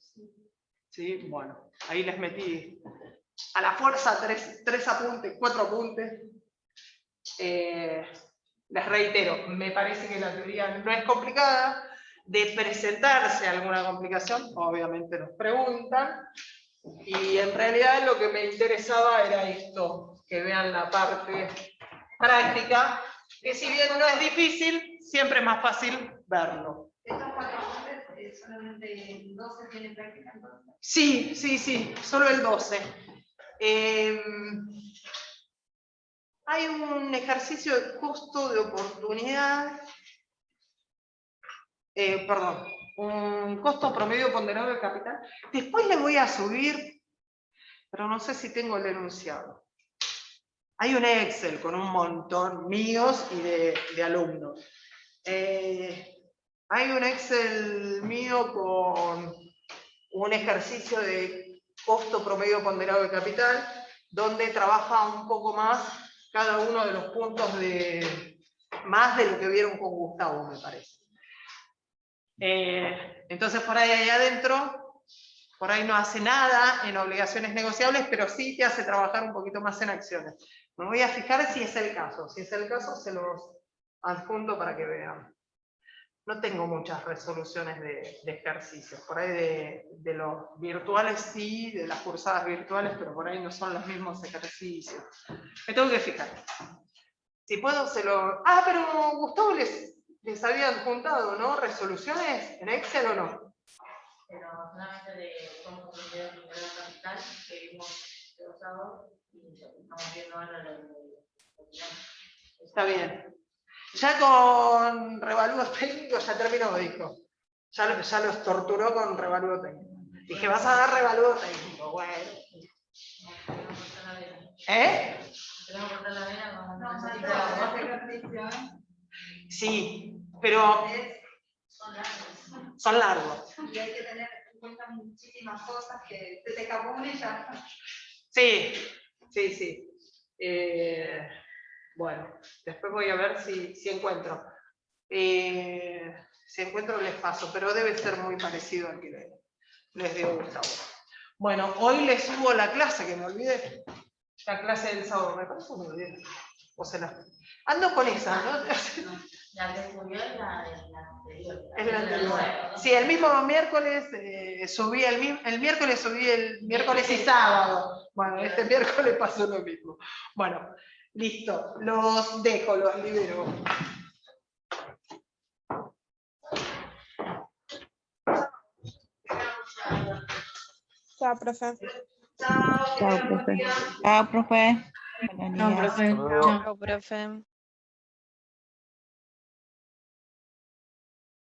Sí, bueno, ahí les metí a la fuerza 3 apuntes, 4 apuntes. Les reitero, me parece que la teoría no es complicada. De presentarse alguna complicación, obviamente nos preguntan. Y en realidad lo que me interesaba era esto, que vean la parte práctica, que si bien no es difícil, siempre es más fácil verlo. ¿Estos 4 apuntes solamente 12 tienen práctica entonces? Sí, solo el 12. Hay un ejercicio de costo de oportunidad, un costo promedio ponderado de capital. Después le voy a subir, pero no sé si tengo el enunciado. Hay un Excel con un montón míos y de alumnos. Hay un Excel mío con un ejercicio de costo promedio ponderado de capital, donde trabaja un poco más cada uno de los puntos más de lo que vieron con Gustavo, me parece. Entonces por ahí adentro, por ahí no hace nada en obligaciones negociables, pero sí te hace trabajar un poquito más en acciones. Me voy a fijar si es el caso. Si es el caso, se los adjunto para que vean. no tengo muchas resoluciones de ejercicios. Por ahí de los virtuales sí, de las cursadas virtuales, pero por ahí no son los mismos ejercicios. Me tengo que fijar. Si puedo, se lo... Ah, pero Gustavo les habían juntado, ¿no? ¿Resoluciones en Excel o no? Pero solamente de cómo construir la capital, que vimos el sábado, y estamos viendo ahora lo de... Está bien. Ya con revalúos técnicos ya terminó, dijo. Ya los torturó con revalúo técnico. Dije, vas a dar revalúo técnico. Bueno. ¿Eh? Sí, pero son largos. Y hay que tener en cuenta muchísimas cosas que se te escapó una y ya. Sí, sí, sí. Bueno, después voy a ver si encuentro. Si encuentro les paso, pero debe ser muy parecido al que les dio Gustavo. Bueno, hoy les subo la clase, que me olvidé. La clase del sábado, me parece muy bien. O sea, ando con esa, ¿no? La que subió es la anterior. Es la anterior. Sí, el mismo miércoles subí el miércoles subí el miércoles y sábado. Bueno, este miércoles pasó lo mismo. Bueno, listo. Los dejo, los libero. Chao, profe. Chao, profe. Chao, profe. No, profe. Chao. Chao, profe.